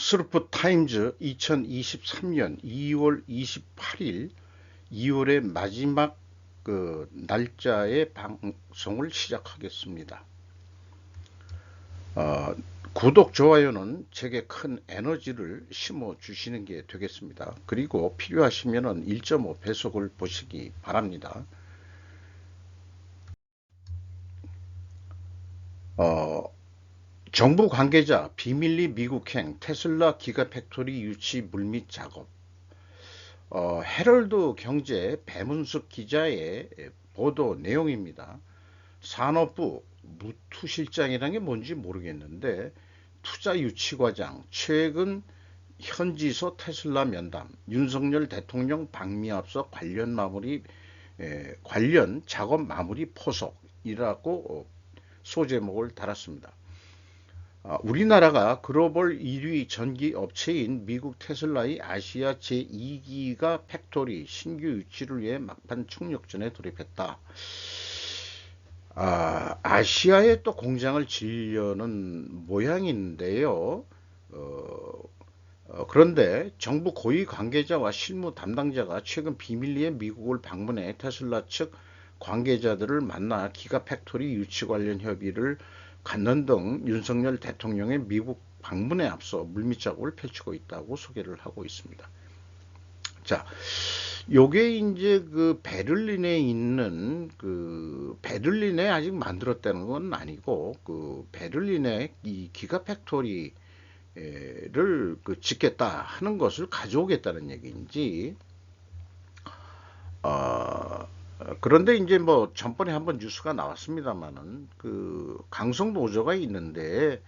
스루프 타임즈 2023년 2월 28일 2월의 마지막 날짜의 방송을 시작하겠습니다. 구독, 좋아요는 제게 큰 에너지를 심어 주시는 게 되겠습니다. 그리고 필요하시면 1.5배속을 보시기 바랍니다. 정부 관계자 비밀리 미국행 테슬라 기가팩토리 유치 물밑 작업. 헤럴드 경제 배문숙 기자의 보도 내용입니다. 산업부 무투실장이라는 게 뭔지 모르겠는데 투자 유치 과장, 최근 현지소 테슬라 면담, 윤석열 대통령 방미 앞서 관련 작업 마무리 포석이라고 소제목을 달았습니다. 우리나라가 글로벌 1위 전기 업체인 미국 테슬라의 아시아 제2기가 팩토리 신규 유치를 위해 막판 총력전에 돌입했다. 아시아에 또 공장을 지으려는 모양인데요. 그런데 정부 고위 관계자와 실무 담당자가 최근 비밀리에 미국을 방문해 테슬라 측 관계자들을 만나 기가팩토리 유치 관련 협의를 갖는 등 윤석열 대통령의 미국 방문에 앞서 물밑 작업을 펼치고 있다고 소개를 하고 있습니다. 자, 요게 이제 베를린에 있는 베를린에 아직 만들었다는 건 아니고 베를린에 이 기가팩토리를 짓겠다 하는 것을 가져오겠다는 얘기인지. 그런데 이제 뭐 전번에 한번 뉴스가 나왔습니다만은 강성 노조가 있는데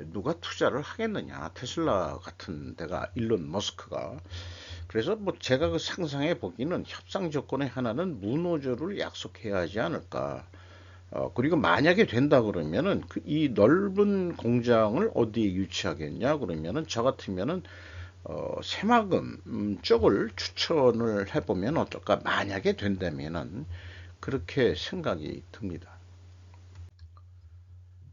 누가 투자를 하겠느냐, 테슬라 같은 데가, 일론 머스크가. 그래서 뭐 제가 상상해 보기는 협상 조건의 하나는 무노조를 약속해야 하지 않을까. 그리고 만약에 된다 그러면은 이 넓은 공장을 어디에 유치하겠냐 그러면은 저 같으면은 새마금 쪽을 추천을 해보면 어떨까, 만약에 된다면은. 그렇게 생각이 듭니다.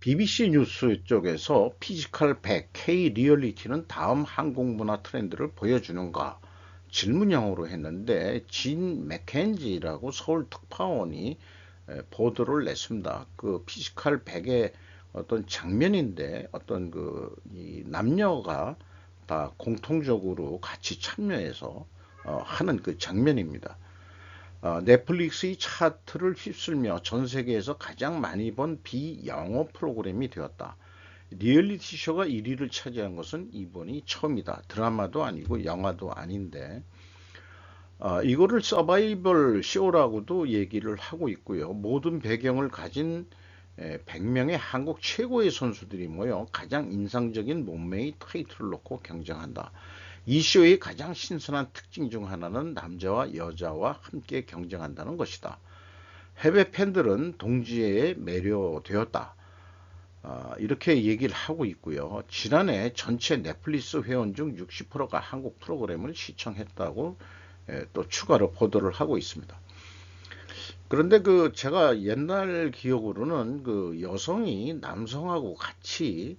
BBC 뉴스 쪽에서 피지컬 100 K 리얼리티는 다음 항공문화 트렌드를 보여주는가 질문형으로 했는데, 진 맥켄지라고 서울 특파원이 보도를 냈습니다. 피지컬 100의 어떤 장면인데, 어떤 이 남녀가 다 공통적으로 같이 참여해서 하는 장면입니다. 넷플릭스의 차트를 휩쓸며 전 세계에서 가장 많이 본 비영어 프로그램이 되었다. 리얼리티 쇼가 1위를 차지한 것은 이번이 처음이다. 드라마도 아니고 영화도 아닌데, 이거를 서바이벌 쇼라고도 얘기를 하고 있고요. 모든 배경을 가진 100명의 한국 최고의 선수들이 모여 가장 인상적인 몸매의 타이틀을 놓고 경쟁한다. 이 쇼의 가장 신선한 특징 중 하나는 남자와 여자와 함께 경쟁한다는 것이다. 해외 팬들은 동지에 매료되었다. 이렇게 얘기를 하고 있고요. 지난해 전체 넷플릭스 회원 중 60%가 한국 프로그램을 시청했다고 또 추가로 보도를 하고 있습니다. 그런데 제가 옛날 기억으로는 여성이 남성하고 같이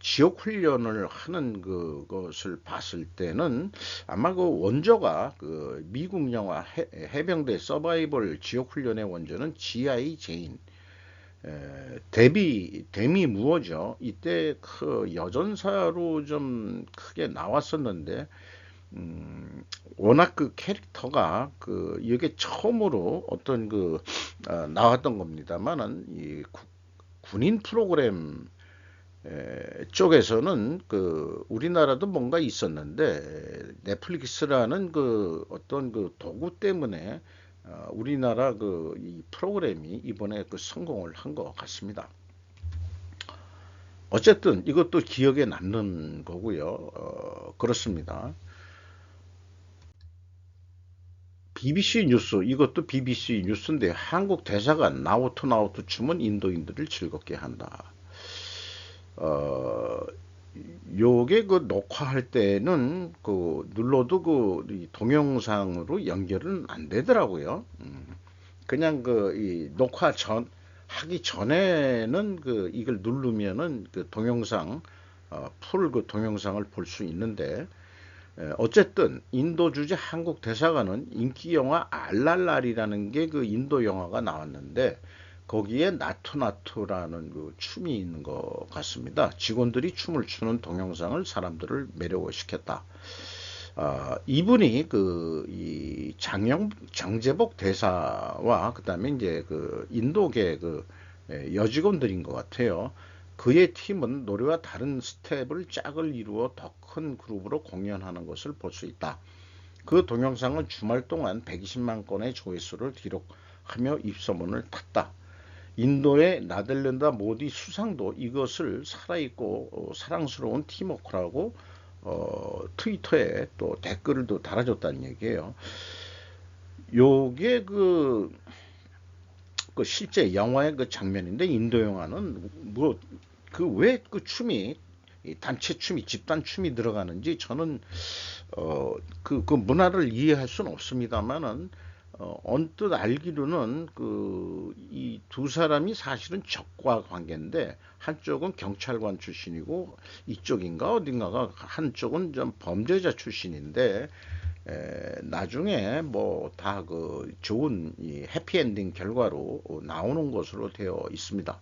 지옥 훈련을 하는 그것을 봤을 때는 아마 원조가 미국 영화 해병대 서바이벌 지옥 훈련의 원조는 G.I. 제인, 데미 무어죠. 이때 여전사로 좀 크게 나왔었는데, 워낙 캐릭터가 이게 처음으로 어떤 나왔던 겁니다만은, 이 군인 프로그램 쪽에서는 우리나라도 뭔가 있었는데, 넷플릭스라는 어떤 도구 때문에 우리나라 이 프로그램이 이번에 성공을 한 것 같습니다. 어쨌든 이것도 기억에 남는 거고요. 그렇습니다. BBC 뉴스, 이것도 BBC 뉴스인데, 한국 대사관 나우토 나우토 춤은 인도인들을 즐겁게 한다. 요게 녹화할 때는 눌러도 이 동영상으로 연결은 안 되더라고요. 그냥 이 하기 전에는 이걸 누르면은 동영상 풀 그 동영상을 볼 수 있는데, 어쨌든 인도 주재 한국 대사관은 인기 영화 알랄랄이라는 게 그 인도 영화가 나왔는데 거기에 나투나투라는 그 춤이 있는 것 같습니다. 직원들이 춤을 추는 동영상을 사람들을 매료시켰다. 이분이 그 이 장제복 대사와 그다음에 이제 그 인도계 그 여직원들인 것 같아요. 그의 팀은 노래와 다른 스텝을 짝을 이루어 더 큰 그룹으로 공연하는 것을 볼 수 있다. 그 동영상은 주말 동안 120만 건의 조회수를 기록하며 입소문을 탔다. 인도의 나델렌다 모디 수상도 이것을 살아있고 사랑스러운 팀워크라고 트위터에 또 댓글도 달아줬다는 얘기예요. 요게 그 실제 영화의 그 장면인데 인도 영화는 뭐 그 왜 그 춤이 단체 춤이 집단 춤이 들어가는지 저는 그 문화를 이해할 수는 없습니다만은 언뜻 알기로는 그 이 두 사람이 사실은 적과 관계인데 한쪽은 경찰관 출신이고 이쪽인가 어딘가가 한쪽은 좀 범죄자 출신인데 나중에 뭐 다 그 좋은 이 해피엔딩 결과로 나오는 것으로 되어 있습니다.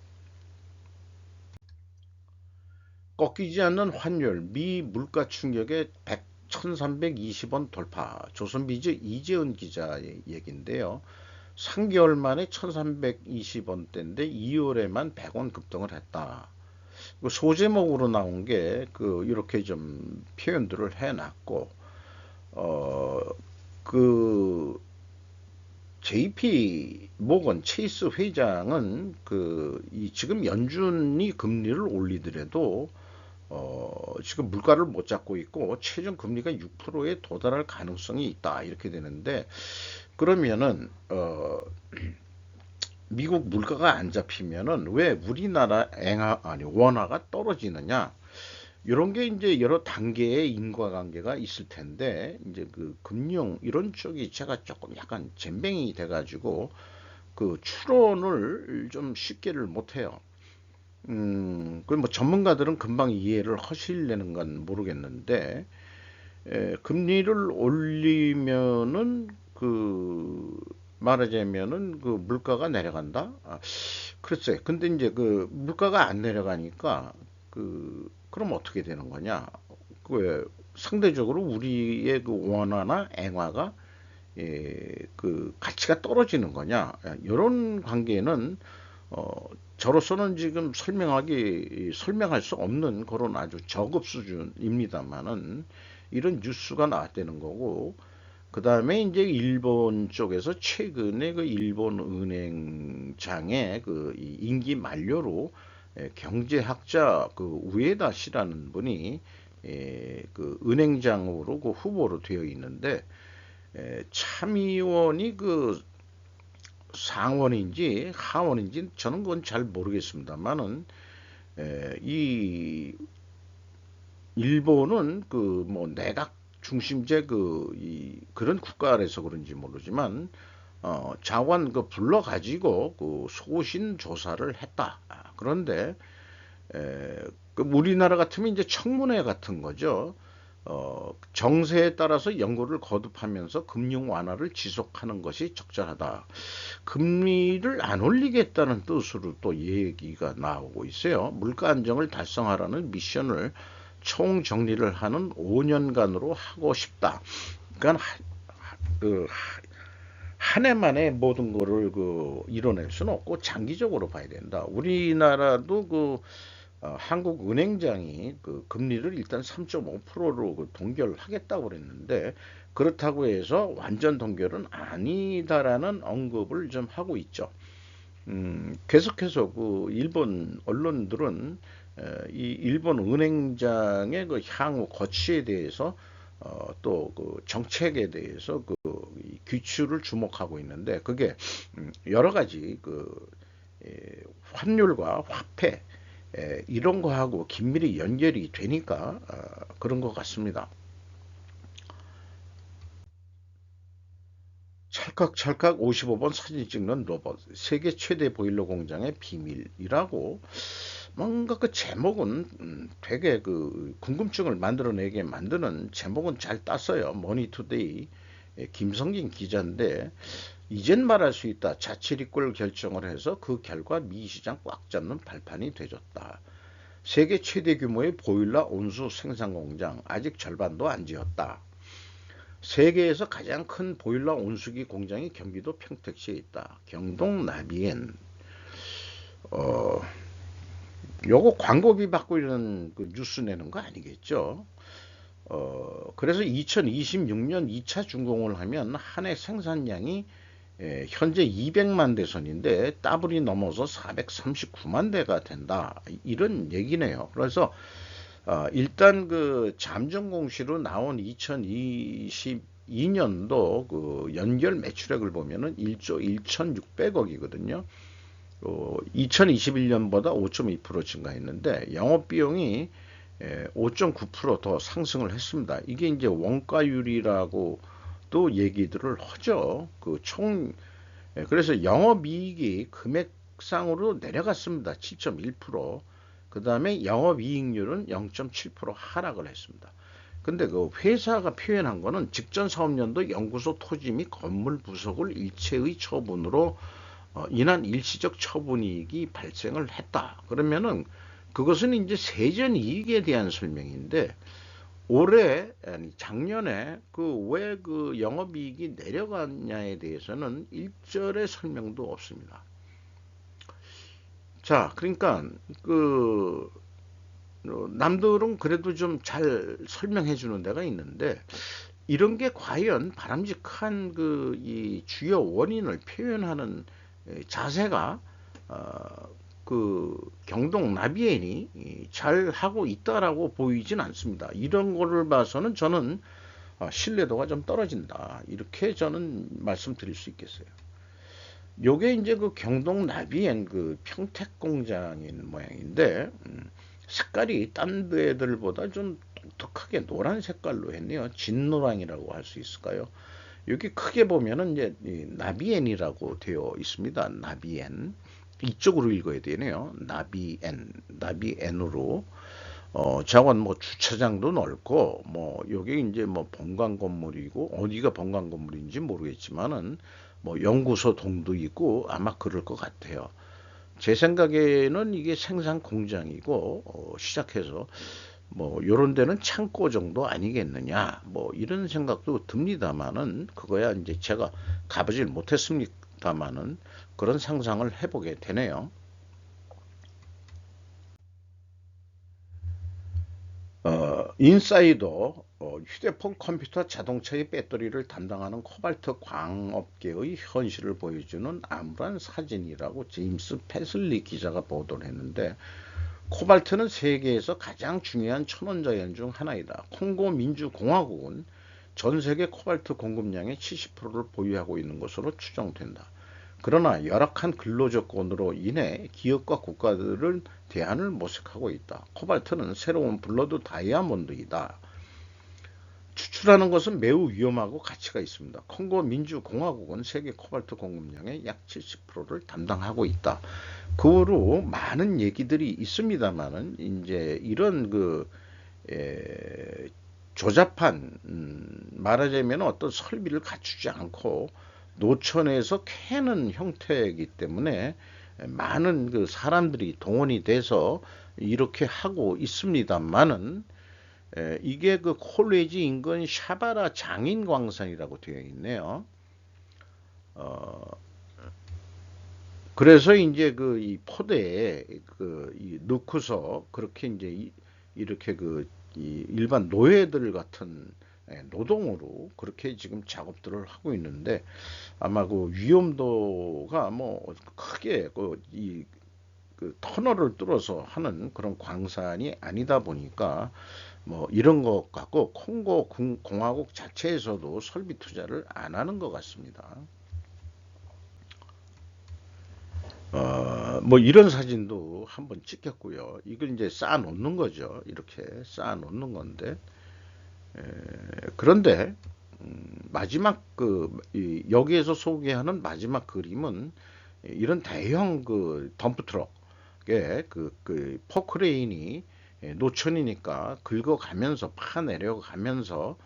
꺾이지 않는 환율, 미 물가 충격에 1320원 돌파. 조선비즈 이재은 기자의 얘기인데요. 3개월 만에 1320원대인데 2월에만 100원 급등을 했다. 소제목으로 나온 게 이렇게 좀 표현들을 해놨고 어, 그 JP 모건 체이스 회장은 지금 연준이 금리를 올리더라도 지금 물가를 못 잡고 있고 최종 금리가 6%에 도달할 가능성이 있다 이렇게 되는데 그러면은 미국 물가가 안 잡히면은 왜 우리나라 원화가 떨어지느냐? 이런 게 이제 여러 단계의 인과관계가 있을 텐데 이제 그 금융 이런 쪽이 제가 조금 약간 젬병이 돼가지고 그 추론을 좀 쉽게를 못해요. 그 뭐 전문가들은 금방 이해를 하시려는 건 모르겠는데 금리를 올리면은 말하자면은 그 물가가 내려간다. 글쎄, 근데 이제 그 물가가 안 내려가니까 그럼 어떻게 되는 거냐? 상대적으로 우리의 그 원화나 엔화가 그 가치가 떨어지는 거냐? 이런 관계는 저로서는 지금 설명할 수 없는 그런 아주 저급 수준입니다만은 이런 뉴스가 나왔다는 거고 그 다음에 이제 일본 쪽에서 최근에 그 일본 은행장의 임기 만료로 경제학자 우에다 씨라는 분이 그 은행장으로 그 후보로 되어 있는데 참의원이 그 상원인지 하원인지 저는 그건 잘 모르겠습니다만은 이 일본은 그 뭐 내각 중심제 그런 국가라서 그런지 모르지만 자관 불러 가지고 소신 조사를 했다. 그런데 우리나라 같으면 이제 청문회 같은 거죠. 정세에 따라서 연구를 거듭하면서 금융 완화를 지속하는 것이 적절하다. 금리를 안 올리겠다는 뜻으로 또 얘기가 나오고 있어요. 물가 안정을 달성하라는 미션을 총정리를 하는 5년간으로 하고 싶다. 그러니까 한 해만에 모든 거를 이뤄낼 수는 없고 장기적으로 봐야 된다. 우리나라도 한국은행장이 금리를 일단 3.5%로 동결하겠다고 그랬는데 그렇다고 해서 완전 동결은 아니다라는 언급을 좀 하고 있죠. 계속해서 일본 언론들은 이 일본 은행장의 향후 거취에 대해서 또 정책에 대해서 귀추를 주목하고 있는데 그게 여러 가지 환율과 화폐 이런 거하고 긴밀히 연결이 되니까 그런 것 같습니다. 찰칵찰칵 55번 사진 찍는 로봇 세계 최대 보일러 공장의 비밀이라고 뭔가 그 제목은 되게 그 궁금증을 만들어내게 만드는 제목은 잘 땄어요. 머니투데이 김성진 기자인데 이젠 말할 수 있다. 자치리꼴 결정을 해서 그 결과 미 시장 꽉 잡는 발판이 되졌다. 세계 최대 규모의 보일러 온수 생산 공장 아직 절반도 안 지었다. 세계에서 가장 큰 보일러 온수기 공장이 경기도 평택시에 있다. 경동 나비엔 어, 요거 광고비 받고 이런 그 뉴스 내는 거 아니겠죠? 그래서 2026년 2차 준공을 하면 한 해 생산량이 현재 200만 대선인데 더블이 넘어서 439만 대가 된다. 이런 얘기네요. 그래서 일단 그 잠정공시로 나온 2022년도 그 연결 매출액을 보면은 1조 1,600억이거든요. 2021년보다 5.2% 증가했는데 영업비용이 5.9%더 상승을 했습니다. 이게 이제 원가율이라고 또 얘기들을 하죠. 그래서 영업이익이 금액상으로 내려갔습니다. 7.1%. 그 다음에 영업이익률은 0.7% 하락을 했습니다. 근데 그 회사가 표현한 거는 직전 사업년도 연구소 토지 및 건물 부속을 일체의 처분으로 인한 일시적 처분이익이 발생을 했다. 그러면은 그것은 이제 세전 이익에 대한 설명인데 올해 아니 작년에 그 왜 그 영업이익이 내려갔냐에 대해서는 일절의 설명도 없습니다. 자, 그러니까 그 남들은 그래도 좀 잘 설명해 주는 데가 있는데 이런 게 과연 바람직한 그 이 주요 원인을 표현하는 자세가 그 경동 나비엔이 잘 하고 있다라고 보이진 않습니다. 이런 거를 봐서는 저는 신뢰도가 좀 떨어진다. 이렇게 저는 말씀드릴 수 있겠어요. 요게 이제 그 경동 나비엔 그 평택 공장인 모양인데 색깔이 딴 데들보다 좀 독특하게 노란 색깔로 했네요. 진노랑이라고 할 수 있을까요? 여기 크게 보면은 이제 나비엔이라고 되어 있습니다. 나비엔. 이쪽으로 읽어야 되네요. 나비엔으로. 저건 뭐 주차장도 넓고, 뭐, 여기 이제 뭐 본관 건물이고, 어디가 본관 건물인지 모르겠지만은, 뭐 연구소 동도 있고, 아마 그럴 것 같아요. 제 생각에는 이게 생산 공장이고, 시작해서, 뭐, 요런 데는 창고 정도 아니겠느냐, 뭐, 이런 생각도 듭니다만은, 그거야 이제 제가 가보질 못했습니다만은, 그런 상상을 해보게 되네요. 인사이더 휴대폰, 컴퓨터, 자동차의 배터리를 담당하는 코발트 광업계의 현실을 보여주는 암울한 사진이라고 제임스 패슬리 기자가 보도를 했는데 코발트는 세계에서 가장 중요한 천원자연 중 하나이다. 콩고 민주공화국은 전 세계 코발트 공급량의 70%를 보유하고 있는 것으로 추정된다. 그러나 열악한 근로조건으로 인해 기업과 국가들은 대안을 모색하고 있다. 코발트는 새로운 블러드 다이아몬드이다. 추출하는 것은 매우 위험하고 가치가 있습니다. 콩고 민주공화국은 세계 코발트 공급량의 약 70%를 담당하고 있다. 그 후로 많은 얘기들이 있습니다만은 이제 이런 그 조잡한 말하자면 어떤 설비를 갖추지 않고 노천에서 캐는 형태이기 때문에 많은 그 사람들이 동원이 돼서 이렇게 하고 있습니다만은 이게 그 콜레지 인근 샤바라 장인 광산이라고 되어 있네요. 어, 그래서 이제 그 이 포대에 그 넣고서 그렇게 이제 이렇게 그 이 일반 노예들 같은 노동으로 그렇게 지금 작업들을 하고 있는데 아마 그 위험도가 뭐 크게 그 터널을 뚫어서 하는 그런 광산이 아니다 보니까 뭐 이런 것 같고 콩고 공화국 자체에서도 설비 투자를 안 하는 것 같습니다. 뭐 이런 사진도 한번 찍혔고요. 이걸 이제 쌓아 놓는 거죠. 이렇게 쌓아 놓는 건데 그런데 마지막 여기에서 소개하는 마지막 그림은 이런 대형 그 덤프 트럭 포크레인이 노천이니까 긁어가면서 파내려가면서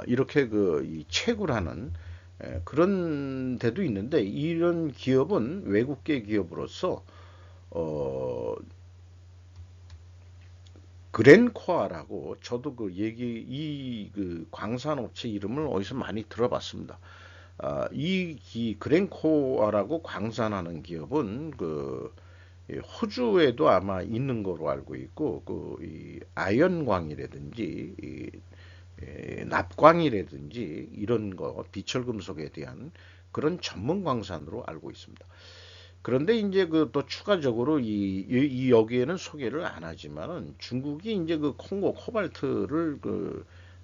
이렇게 이 채굴 하는 그런 데도 있는데, 이런 기업은 외국계 기업으로서 어, 그랜코아라고, 저도 이 광산업체 이름을 어디서 많이 들어봤습니다. 이 그랜코아라고 광산하는 기업은 호주에도 아마 있는 거로 알고 있고, 이 아연광이라든지 납광이라든지 이런 거 비철금속에 대한 그런 전문 광산으로 알고 있습니다. 그런데 이제 또 추가적으로 이 여기에는 소개를 안 하지만은, 중국이 이제 콩고 코발트를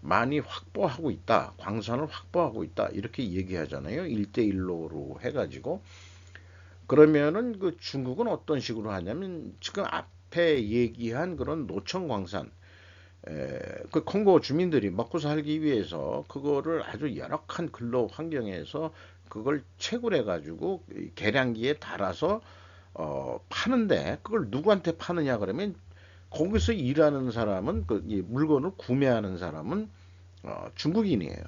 많이 확보하고 있다, 광산을 확보하고 있다, 이렇게 얘기하잖아요. 1대1로 해가지고. 그러면은 중국은 어떤 식으로 하냐면, 지금 앞에 얘기한 그런 노천 광산, 콩고 주민들이 먹고 살기 위해서 그거를 아주 열악한 근로 환경에서 그걸 채굴해 가지고 계량기에 달아서 파는데, 그걸 누구한테 파느냐 그러면, 거기서 일하는 사람은 이 물건을 구매하는 사람은 중국인이에요.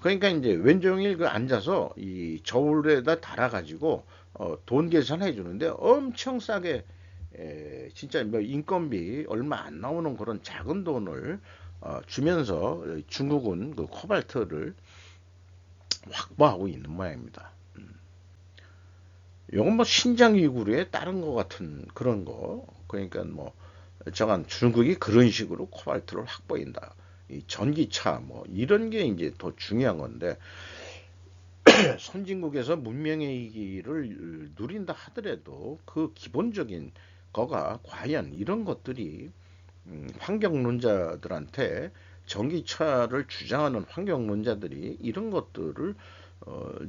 그러니까 이제 왼종일 앉아서 이 저울에다 달아 가지고 돈 계산해 주는데, 엄청 싸게, 진짜 뭐 인건비 얼마 안 나오는 그런 작은 돈을 주면서 중국은 코발트를 확보하고 있는 모양입니다. 이건 뭐 신장 위구르에 따른 것 같은 그런 거. 그러니까 뭐 저간 중국이 그런 식으로 코발트를 확보한다. 이 전기차 뭐 이런 게 이제 더 중요한 건데, 선진국에서 문명의 이기를 누린다 하더라도 그 기본적인 거가 과연 이런 것들이 환경론자들한테, 전기차를 주장하는 환경론자들이 이런 것들을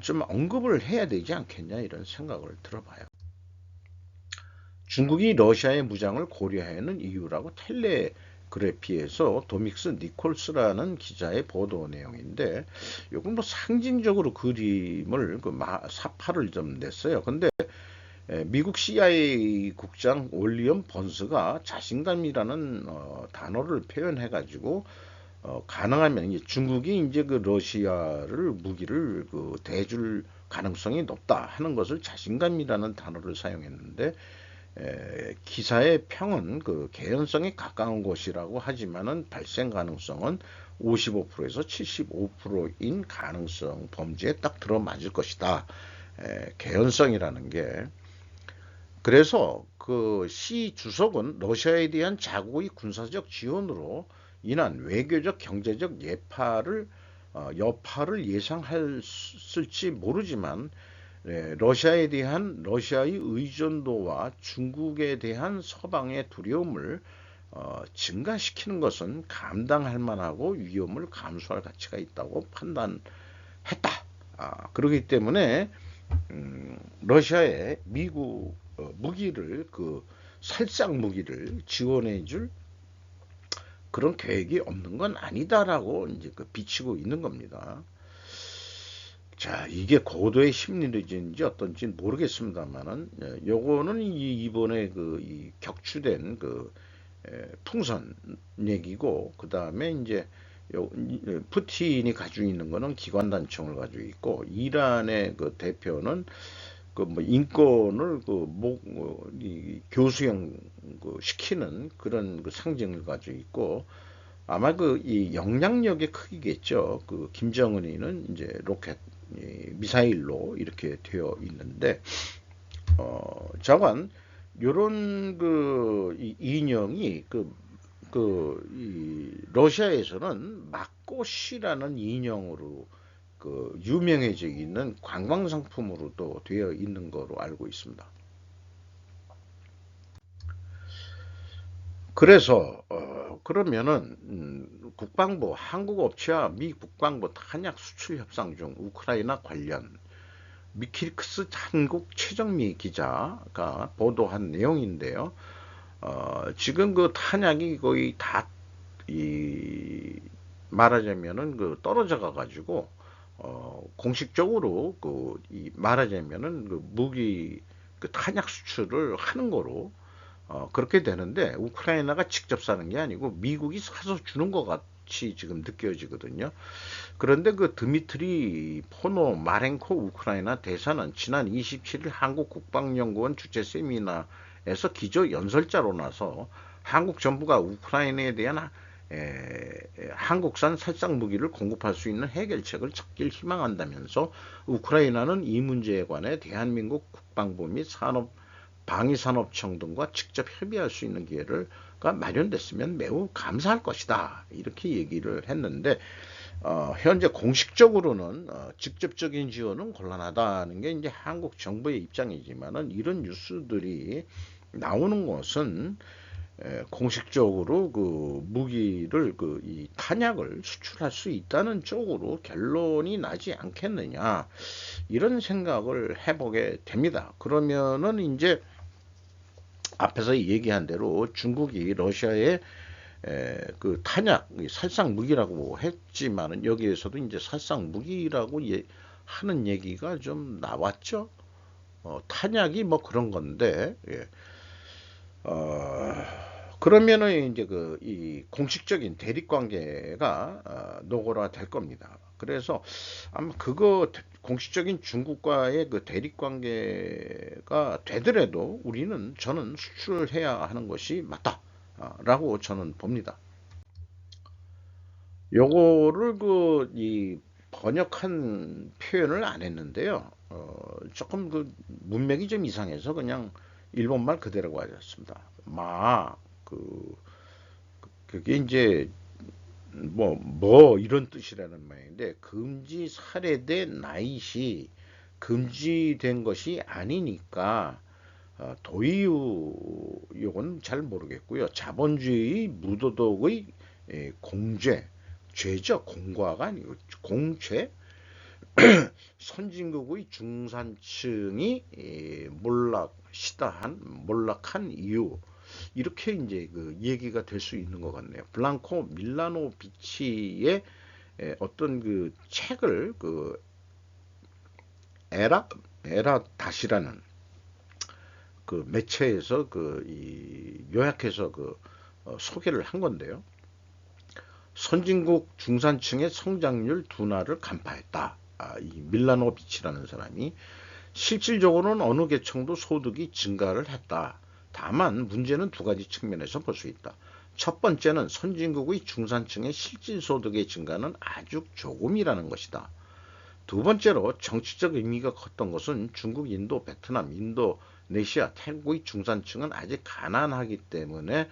좀 언급을 해야 되지 않겠냐, 이런 생각을 들어봐요. 중국이 러시아의 무장을 고려하는 이유라고 텔레그래피에서 도믹스 니콜스라는 기자의 보도 내용인데, 이건 뭐 상징적으로 그림을 사파를 좀 냈어요. 근데 미국 CIA 국장 올리엄 번스가 자신감이라는 단어를 표현해가지고, 가능하면 이제 중국이 이제 러시아를 무기를 대줄 가능성이 높다 하는 것을 자신감이라는 단어를 사용했는데, 기사의 평은 개연성에 가까운 것이라고 하지만은 발생 가능성은 55%에서 75%인 가능성 범주에 딱 들어맞을 것이다. 개연성이라는 게. 그래서 시 주석은 러시아에 대한 자국의 군사적 지원으로 인한 외교적 경제적 여파를 예상했을지 모르지만, 러시아에 대한 러시아의 의존도와 중국에 대한 서방의 두려움을 증가시키는 것은 감당할 만하고 위험을 감수할 가치가 있다고 판단했다. 그렇기 때문에 러시아에 미국 무기를, 살상 무기를 지원해줄 그런 계획이 없는 건 아니다라고 이제 비치고 있는 겁니다. 자, 이게 고도의 심리전인지 어떤지 모르겠습니다만은, 요거는 이번에 이 격추된 풍선 얘기고, 그 다음에 이제 푸틴이 가지고 있는 거는 기관단총을 가지고 있고, 이란의 대표는 뭐 인권을 교수형 시키는 그런 상징을 가지고 있고, 아마 이 영향력의 크기겠죠. 김정은이는 이제 로켓, 미사일로 이렇게 되어 있는데, 자관 요런 이 인형이 이 러시아에서는 마꽃이라는 인형으로 유명해져 있는 관광 상품으로도 되어 있는 거로 알고 있습니다. 그래서 그러면은 국방부, 한국 업체와 미 국방부 탄약 수출 협상 중 우크라이나 관련, 미키크스 한국 최정미 기자가 보도한 내용인데요. 지금 탄약이 거의 다 말하자면은 떨어져 가가지고 공식적으로 말하자면은 무기 탄약 수출을 하는 거로 그렇게 되는데 우크라이나가 직접 사는 게 아니고 미국이 사서 주는 것 같이 지금 느껴지거든요. 그런데 그 드미트리 포노마렌코 우크라이나 대사는 지난 27일 한국 국방연구원 주최 세미나에서 기조 연설자로 나서 한국 정부가 우크라이나에 대한 한국산 살상 무기를 공급할 수 있는 해결책을 찾길 희망한다면서 우크라이나는 이 문제에 관해 대한민국 국방부 및 방위산업청 등과 직접 협의할 수 있는 기회가 마련됐으면 매우 감사할 것이다. 이렇게 얘기를 했는데 현재 공식적으로는 직접적인 지원은 곤란하다는 게 이제 한국 정부의 입장이지만은 이런 뉴스들이 나오는 것은 공식적으로 그 무기를 이 탄약을 수출할 수 있다는 쪽으로 결론이 나지 않겠느냐 이런 생각을 해보게 됩니다. 그러면은 이제 앞에서 얘기한 대로 중국이 러시아에 그 탄약, 살상 무기라고 했지만은 여기에서도 이제 살상 무기라고 하는 얘기가 좀 나왔죠. 탄약이 뭐 그런 건데, 어, 그러면은 이제 이 공식적인 대립 관계가 노골화 될 겁니다. 그래서 아마 그거 공식적인 중국과의 그 대립 관계가 되더라도 저는 수출을 해야 하는 것이 맞다라고 저는 봅니다. 요거를 이 번역한 표현을 안 했는데요. 조금 그 문맥이 좀 이상해서 그냥 일본말 그대로 가졌습니다. 그, 그게 이제 이런 뜻이라는 말인데 금지 살해된 나잇이 금지된 것이 아니니까 도의유 요건 잘 모르겠고요. 자본주의 무도덕의 공죄, 죄죠. 공과가 아니고 공죄. 선진국의 중산층이 몰락한 이유 이렇게 이제 그 얘기가 될 수 있는 것 같네요. 블랑코 밀라노비치의 어떤 그 책을 에라 다시라는 그 매체에서 요약해서 소개를 한 건데요. 선진국 중산층의 성장률 둔화를 간파했다. 이 밀라노비치라는 사람이 실질적으로는 어느 계층도 소득이 증가를 했다. 다만 문제는 두 가지 측면에서 볼 수 있다. 첫 번째는 선진국의 중산층의 실질 소득의 증가는 아주 조금이라는 것이다. 두 번째로 정치적 의미가 컸던 것은 중국, 인도, 베트남, 인도네시아, 태국의 중산층은 아직 가난하기 때문에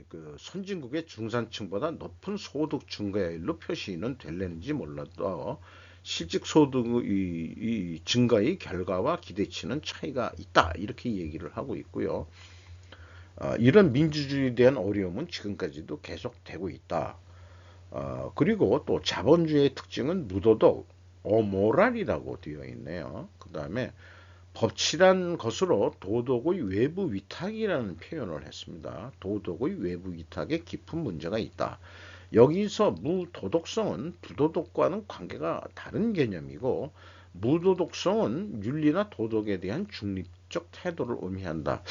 그 선진국의 중산층보다 높은 소득 증가율로 표시는 될는지 몰라도 실질 소득의 증가의 결과와 기대치는 차이가 있다 이렇게 얘기를 하고 있고요. 이런 민주주의에 대한 어려움은 지금까지도 계속되고 있다. 그리고 또 자본주의의 특징은 무도덕, 어모랄이라고 되어 있네요. 그 다음에 법치란 것으로 도덕의 외부 위탁이라는 표현을 했습니다. 도덕의 외부 위탁에 깊은 문제가 있다. 여기서 무도덕성은 부도덕과는 관계가 다른 개념이고 무도덕성은 윤리나 도덕에 대한 중립적 태도를 의미한다.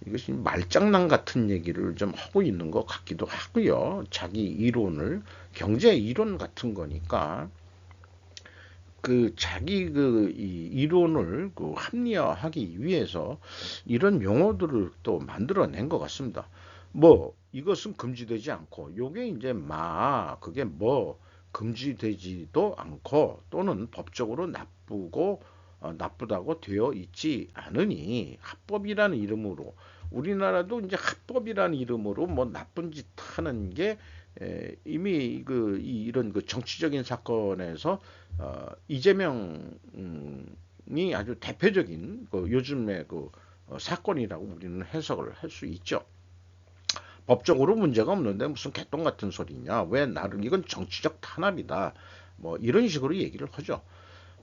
이것이 말장난 같은 얘기를 좀 하고 있는 것 같기도 하고요. 자기 이론을 경제 이론 같은 거니까 자기 이 이론을 합리화하기 위해서 이런 용어들을 또 만들어낸 것 같습니다. 이것은 금지되지 않고 요게 이제 그게 금지되지도 않고 또는 법적으로 나쁘다고 되어 있지 않으니 합법이라는 이름으로 우리나라도 이제 합법이라는 이름으로 나쁜 짓 하는 게 이미 이런 정치적인 사건에서 이재명이 아주 대표적인 요즘의 사건이라고 우리는 해석을 할 수 있죠. 법적으로 문제가 없는데 무슨 개똥 같은 소리냐? 왜 나를 이건 정치적 탄압이다. 이런 식으로 얘기를 하죠.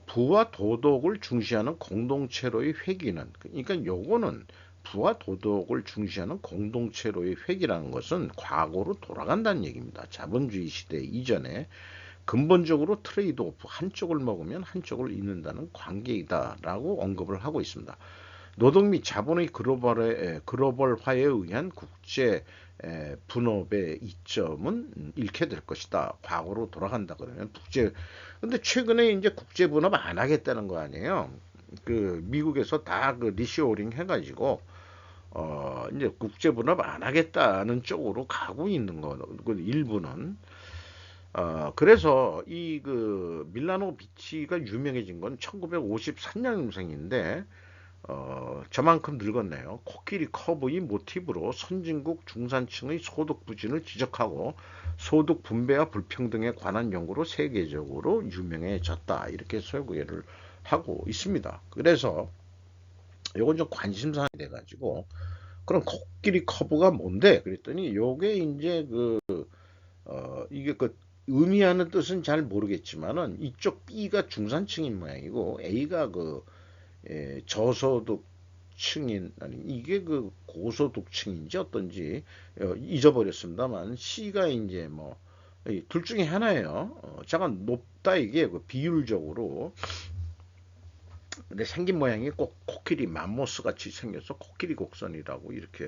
부와 도덕을 중시하는 공동체로의 회귀는 그러니까 요거는 부와 도덕을 중시하는 공동체로의 회귀라는 것은 과거로 돌아간다는 얘기입니다. 자본주의 시대 이전에 근본적으로 트레이드 오프 한쪽을 먹으면 한쪽을 잃는다는 관계이다라고 언급을 하고 있습니다. 노동 및 자본의 글로벌화에 의한 국제 분업의 이점은 잃게 될 것이다. 과거로 돌아간다 그러면 근데 최근에 이제 국제 분업 안 하겠다는 거 아니에요. 그 미국에서 다 그 리쇼어링 해가지고 이제 국제 분업 안 하겠다는 쪽으로 가고 있는 거, 그 일부는. 그래서 이 그 밀라노 비치가 유명해진 건 1953년생인데, 저만큼 늙었네요. 코끼리 커브의 모티브로 선진국 중산층의 소득 부진을 지적하고 소득 분배와 불평등에 관한 연구로 세계적으로 유명해졌다. 이렇게 소개를 하고 있습니다. 그래서 이건 좀 관심사가 돼가지고, 그럼 코끼리 커브가 뭔데? 그랬더니 요게 이제 이게 의미하는 뜻은 잘 모르겠지만은 이쪽 B가 중산층인 모양이고 A가 저소득층인, 아니 이게 그 고소득층인지 어떤지 잊어버렸습니다만, C가 이제 뭐 둘 중에 하나예요. 잠깐 높다, 이게 비율적으로. 근데 생긴 모양이 꼭 코끼리 맘모스 같이 생겨서 코끼리 곡선이라고 이렇게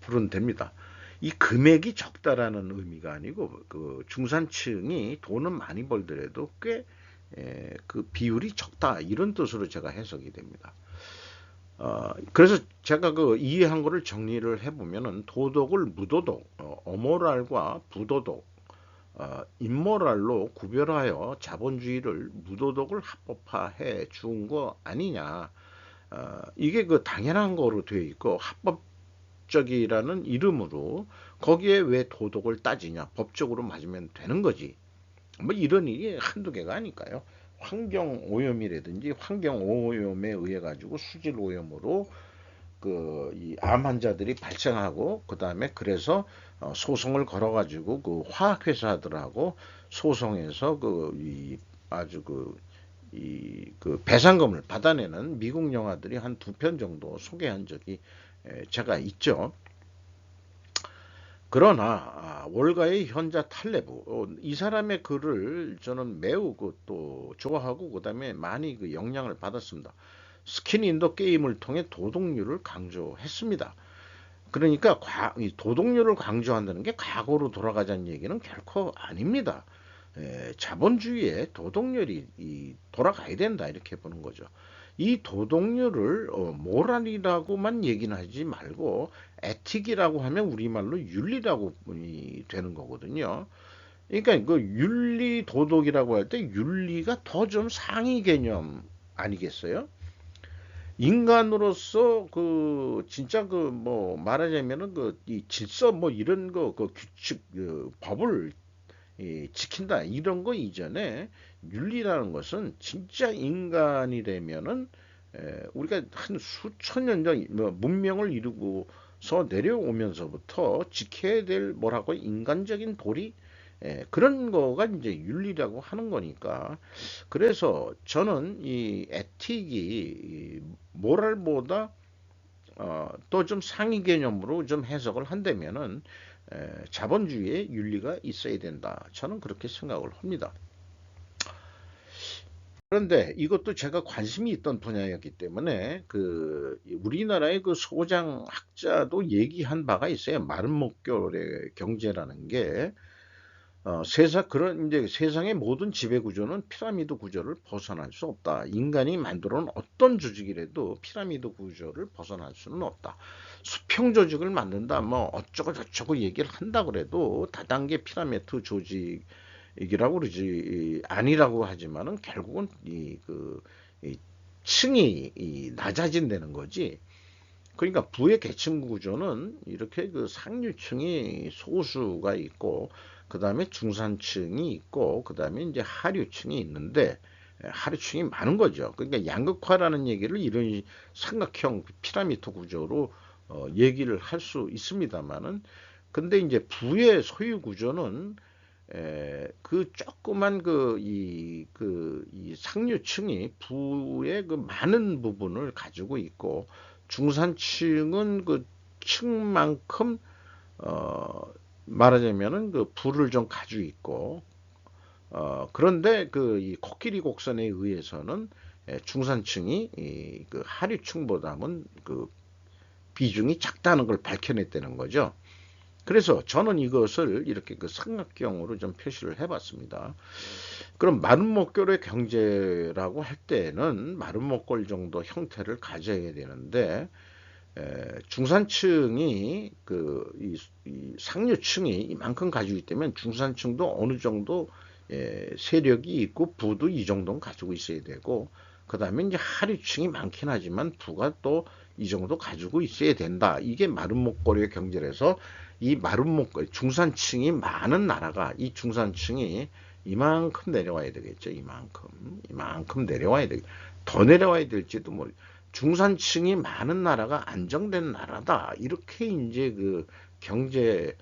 부르면 됩니다. 이 금액이 적다라는 의미가 아니고, 그 중산층이 돈은 많이 벌더라도 꽤 그 비율이 적다, 이런 뜻으로 제가 해석이 됩니다. 그래서 제가 그 이해한 거를 정리를 해보면은, 도덕을 무도덕, 어모랄과 부도덕, 임모랄로 구별하여 자본주의를 무도덕을 합법화해 준 거 아니냐. 이게 그 당연한 거로 되어 있고, 합법적이라는 이름으로 거기에 왜 도덕을 따지냐. 법적으로 맞으면 되는 거지. 뭐 이런 일이 한두 개가 아닐까요? 환경 오염이라든지 환경 오염에 의해 가지고 수질 오염으로 이 암 환자들이 발생하고, 그 다음에 그래서 소송을 걸어가지고 그 화학회사들하고 소송해서 아주 그 배상금을 받아내는 미국 영화들이 한 두 편 정도 소개한 적이 제가 있죠. 그러나 월가의 현자 탈레브, 이 사람의 글을 저는 매우 또 좋아하고, 그다음에 많이 그 영향을 받았습니다. 스킨 인더 게임을 통해 도덕률을 강조했습니다. 그러니까 이 도덕률을 강조한다는 게 과거로 돌아가자는 얘기는 결코 아닙니다. 자본주의의 도덕률이 돌아가야 된다, 이렇게 보는 거죠. 이 도덕률을 모랄이라고만 얘기는 하지 말고 에틱이라고 하면 우리말로 윤리라고 되는 거거든요. 그러니까 그 윤리 도덕이라고 할 때 윤리가 더 좀 상위 개념 아니겠어요? 인간으로서 진짜 뭐 말하자면은 이 질서 뭐 이런 그 규칙 법을 지킨다, 이런 거 이전에 윤리라는 것은 진짜 인간이라면은 우리가 한 수천 년 전 문명을 이루고서 내려오면서부터 지켜야 될 뭐라고 인간적인 도리, 그런 거가 이제 윤리라고 하는 거니까. 그래서 저는 이 에틱이 모랄보다 또 좀 상위 개념으로 좀 해석을 한다면은 자본주의에 윤리가 있어야 된다. 저는 그렇게 생각을 합니다. 그런데 이것도 제가 관심이 있던 분야였기 때문에 우리나라의 그 소장 학자도 얘기한 바가 있어요. 마른 목결의 경제라는 게 이제 세상의 모든 지배 구조는 피라미드 구조를 벗어날 수 없다. 인간이 만들어 놓은 어떤 조직이라도 피라미드 구조를 벗어날 수는 없다. 수평 조직을 만든다, 뭐 어쩌고 저쩌고 얘기를 한다 그래도 다단계 피라미드 조직이라고 그러지 아니라고 하지만은 결국은 이 층이 낮아진다는 거지. 그러니까 부의 계층 구조는 이렇게 그 상류층이 소수가 있고, 그 다음에 중산층이 있고, 그 다음에 이제 하류층이 있는데, 하류층이 많은 거죠. 그러니까 양극화라는 얘기를 이런 삼각형 피라미드 구조로 얘기를 할 수 있습니다만은, 근데 이제 부의 소유 구조는 그 조그만 이 상류층이 부의 그 많은 부분을 가지고 있고, 중산층은 그 층만큼 말하자면은 그 부를 좀 가지고 있고, 그런데 이 코끼리 곡선에 의해서는 중산층이 그 하류층보다는 그 비중이 작다는 걸 밝혀냈다는 거죠. 그래서 저는 이것을 이렇게 그 삼각형으로 좀 표시를 해봤습니다. 그럼 마름목골의 경제라고 할 때는 마름목골 정도 형태를 가져야 되는데 중산층이 이 상류층이 이만큼 가지고 있다면 중산층도 어느 정도 세력이 있고 부도 이 정도는 가지고 있어야 되고 그 다음에 이제 하류층이 많긴 하지만 부가 또 이 정도 가지고 있어야 된다. 이게 마름목골의 경제라서 이 마름목골 중산층이 많은 나라가 이 중산층이 이만큼 내려와야 되겠죠. 이만큼 내려와야 되겠죠. 더 내려와야 될지도 모르. 중산층이 많은 나라가 안정된 나라다. 이렇게 이제 그 경제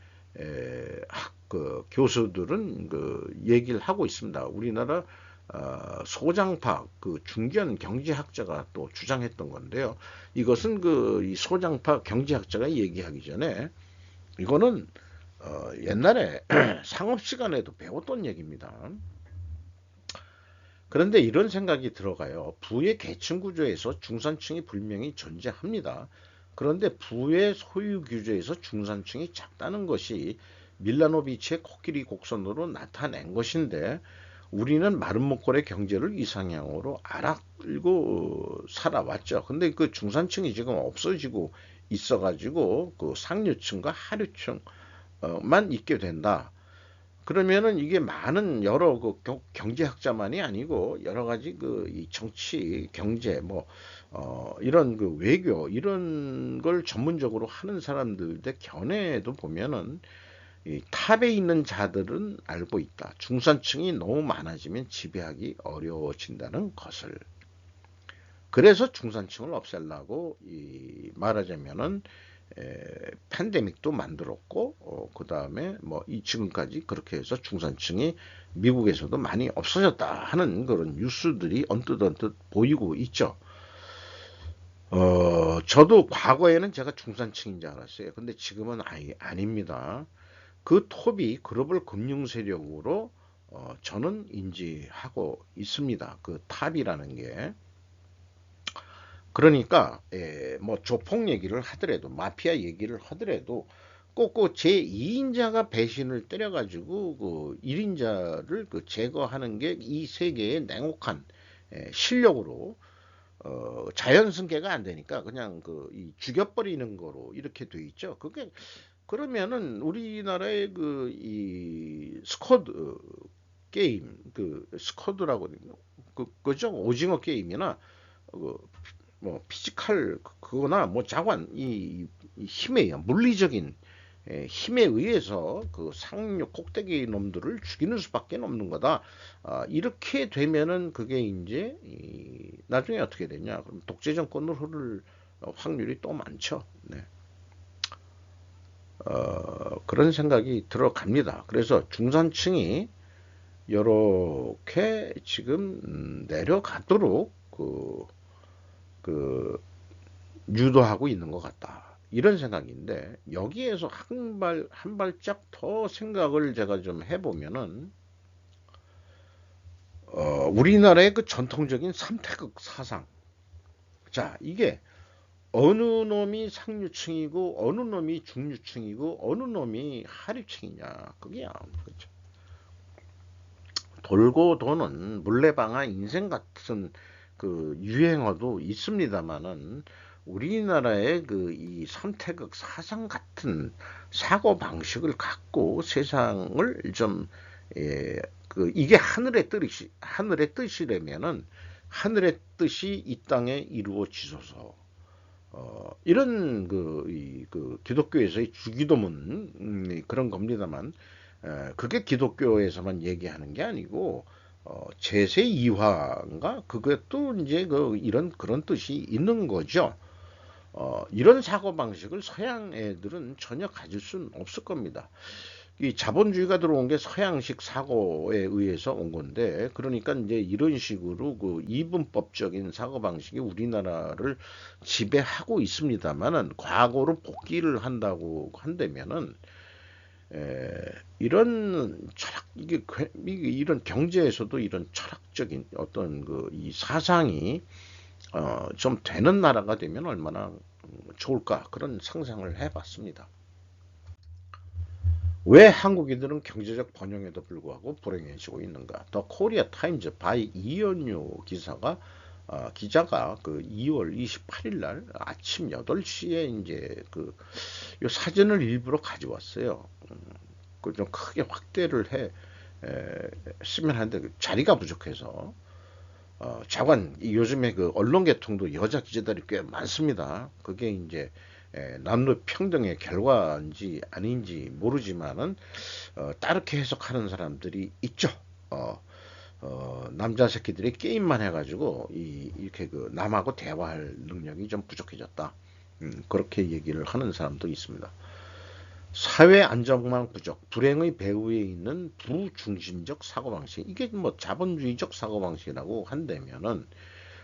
학 그 교수들은 그 얘기를 하고 있습니다. 우리나라 소장파 그 중견 경제학자가 또 주장했던 건데요. 이것은 그 이 소장파 경제학자가 얘기하기 전에 이거는 옛날에 상업 시간에도 배웠던 얘기입니다. 그런데 이런 생각이 들어가요. 부의 계층 구조에서 중산층이 분명히 존재합니다. 그런데 부의 소유 구조에서 중산층이 작다는 것이 밀라노비치의 코끼리 곡선으로 나타낸 것인데 우리는 마름목골의 경제를 이상향으로 알고 살아왔죠. 근데 그 중산층이 지금 없어지고 있어가지고 그 상류층과 하류층만 있게 된다. 그러면은 이게 많은 여러 그 경제학자만이 아니고 여러 가지 그 이 정치, 경제 뭐 이런 그 외교 이런 걸 전문적으로 하는 사람들의 견해도 보면은 이 탑에 있는 자들은 알고 있다. 중산층이 너무 많아지면 지배하기 어려워진다는 것을. 그래서 중산층을 없애려고 말하자면은 팬데믹도 만들었고 그 다음에 뭐 이 지금까지 그렇게 해서 중산층이 미국에서도 많이 없어졌다 하는 그런 뉴스들이 언뜻 보이고 있죠. 저도 과거에는 제가 중산층인 줄 알았어요. 근데 지금은 아닙니다. 그 톱이 글로벌 금융 세력으로 저는 인지하고 있습니다. 그 탑이라는 게. 그러니까 뭐 조폭 얘기를 하더라도 마피아 얘기를 하더라도 꼭 그 제2인자가 배신을 때려가지고 그 1인자를 그 제거하는 게 이 세계의 냉혹한 실력으로 자연승계가 안 되니까 그냥 죽여버리는 거로 이렇게 돼 있죠. 그게 그러면은 우리나라의 그 이 스쿼드 게임 그 스쿼드라고 그죠 오징어 게임이나 그 뭐 피지컬 그거나 뭐 자관 이 힘에 물리적인 힘에 의해서 그 상류 꼭대기 놈들을 죽이는 수밖에 없는 거다. 이렇게 되면은 그게 이제 나중에 어떻게 되냐? 그럼 독재 정권으로 흐를 확률이 또 많죠. 네. 그런 생각이 들어갑니다. 그래서 중산층이 이렇게 지금 내려가도록 그 유도하고 있는 것 같다. 이런 생각인데 여기에서 한 발짝 더 생각을 제가 좀 해보면은 우리나라의 그 전통적인 삼태극 사상. 자, 이게 어느 놈이 상류층이고 어느 놈이 중류층이고 어느 놈이 하류층이냐 그게 그렇죠. 돌고 도는 물레방아 인생 같은 그 유행어도 있습니다만은 우리나라의 그 이 선택의 사상 같은 사고 방식을 갖고 세상을 좀 이게 하늘의 뜻이라면은 하늘의 뜻이 이 땅에 이루어지소서. 이런 그 기독교에서의 주기도문 그런 겁니다만 그게 기독교에서만 얘기하는 게 아니고 제세 이화인가 그것도 이제 이런 그런 뜻이 있는 거죠. 이런 사고 방식을 서양 애들은 전혀 가질 수는 없을 겁니다. 이 자본주의가 들어온 게 서양식 사고에 의해서 온 건데, 그러니까 이제 이런 식으로 그 이분법적인 사고 방식이 우리나라를 지배하고 있습니다만은 과거로 복귀를 한다고 한다면은 이런 철학 이게 이런 경제에서도 이런 철학적인 어떤 그 이 사상이 좀 되는 나라가 되면 얼마나 좋을까 그런 상상을 해봤습니다. 왜 한국인들은 경제적 번영에도 불구하고 불행해지고 있는가? 더 코리아 타임즈 바이 이현유 기자가 그 2월 28일 날 아침 8시에 이제 그 요 사진을 일부러 가져왔어요. 그 좀 크게 확대를 쓰면 하는데 자리가 부족해서 자관 요즘에 그 언론 계통도 여자 기자들이 꽤 많습니다. 그게 이제 남녀 평등의 결과인지 아닌지 모르지만은 따르게 해석하는 사람들이 있죠. 어, 남자 새끼들이 게임만 해가지고 이렇게 그 남하고 대화할 능력이 좀 부족해졌다. 그렇게 얘기를 하는 사람도 있습니다. 사회 안정망 부족, 불행의 배후에 있는 부중심적 사고방식. 이게 뭐 자본주의적 사고방식이라고 한다면은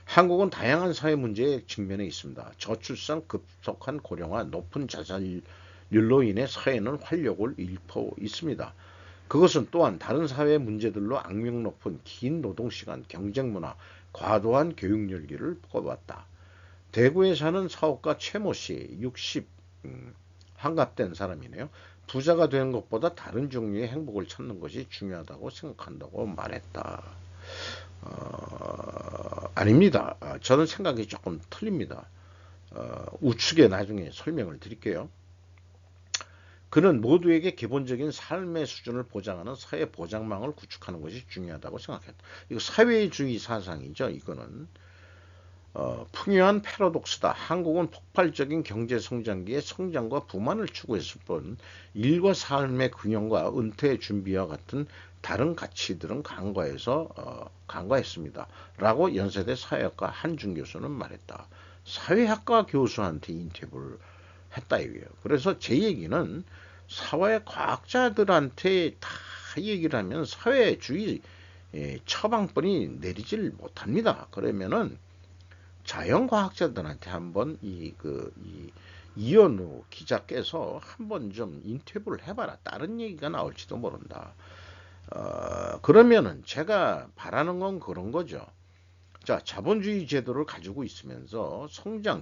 한국은 다양한 사회 문제에 직면해 있습니다. 저출산, 급속한 고령화, 높은 자살률로 인해 사회는 활력을 잃고 있습니다. 그것은 또한 다른 사회 문제들로 악명 높은 긴 노동시간, 경쟁문화, 과도한 교육 열기를 꼽았다. 대구에 사는 사업가 최모 씨, 60, 환갑된 사람이네요. 부자가 되는 것보다 다른 종류의 행복을 찾는 것이 중요하다고 생각한다고 말했다. 아닙니다. 저는 생각이 조금 틀립니다. 우측에 나중에 설명을 드릴게요. 그는 모두에게 기본적인 삶의 수준을 보장하는 사회 보장망을 구축하는 것이 중요하다고 생각했다. 이거 사회주의 사상이죠. 이거는 풍요한 패러독스다. 한국은 폭발적인 경제 성장기에 성장과 부만을 추구했을 뿐 일과 삶의 균형과 은퇴 준비와 같은 다른 가치들은 간과했습니다. 라고 연세대 사회학과 한준 교수는 말했다. 사회학과 교수한테 인터뷰를 했다 이거예요. 그래서 제 얘기는 사회 과학자들한테 다 얘기를 하면 사회주의 처방권이 내리질 못합니다. 그러면은 자연과학자들한테 한번 이현우 기자께서 한번 좀 인터뷰를 해봐라. 다른 얘기가 나올지도 모른다. 그러면은 제가 바라는 건 그런 거죠. 자, 자본주의 제도를 가지고 있으면서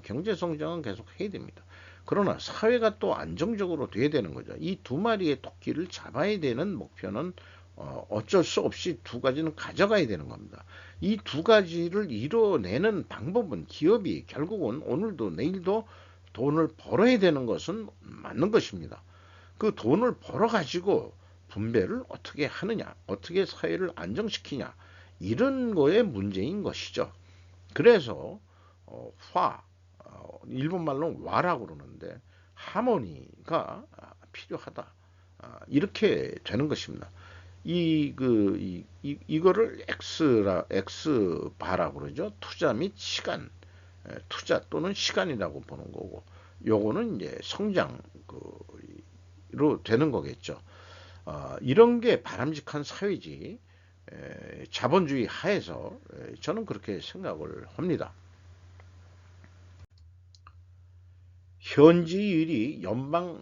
경제 성장은 계속 해야 됩니다. 그러나 사회가 또 안정적으로 돼야 되는 거죠. 이 두 마리의 토끼를 잡아야 되는 목표는 어쩔 수 없이 두 가지는 가져가야 되는 겁니다. 이 두 가지를 이뤄내는 방법은 기업이 결국은 오늘도 내일도 돈을 벌어야 되는 것은 맞는 것입니다. 그 돈을 벌어가지고 분배를 어떻게 하느냐, 어떻게 사회를 안정시키냐, 이런 거에 문제인 것이죠. 그래서 일본 말로는 와라고 그러는데 하모니가 필요하다. 이렇게 되는 것입니다. 이거를 X바라고 그러죠. 투자 및 시간, 투자 또는 시간이라고 보는 거고, 요거는 이제 성장로 되는 거겠죠. 이런 게 바람직한 사회지, 자본주의 하에서 저는 그렇게 생각을 합니다. 현지율이 연봉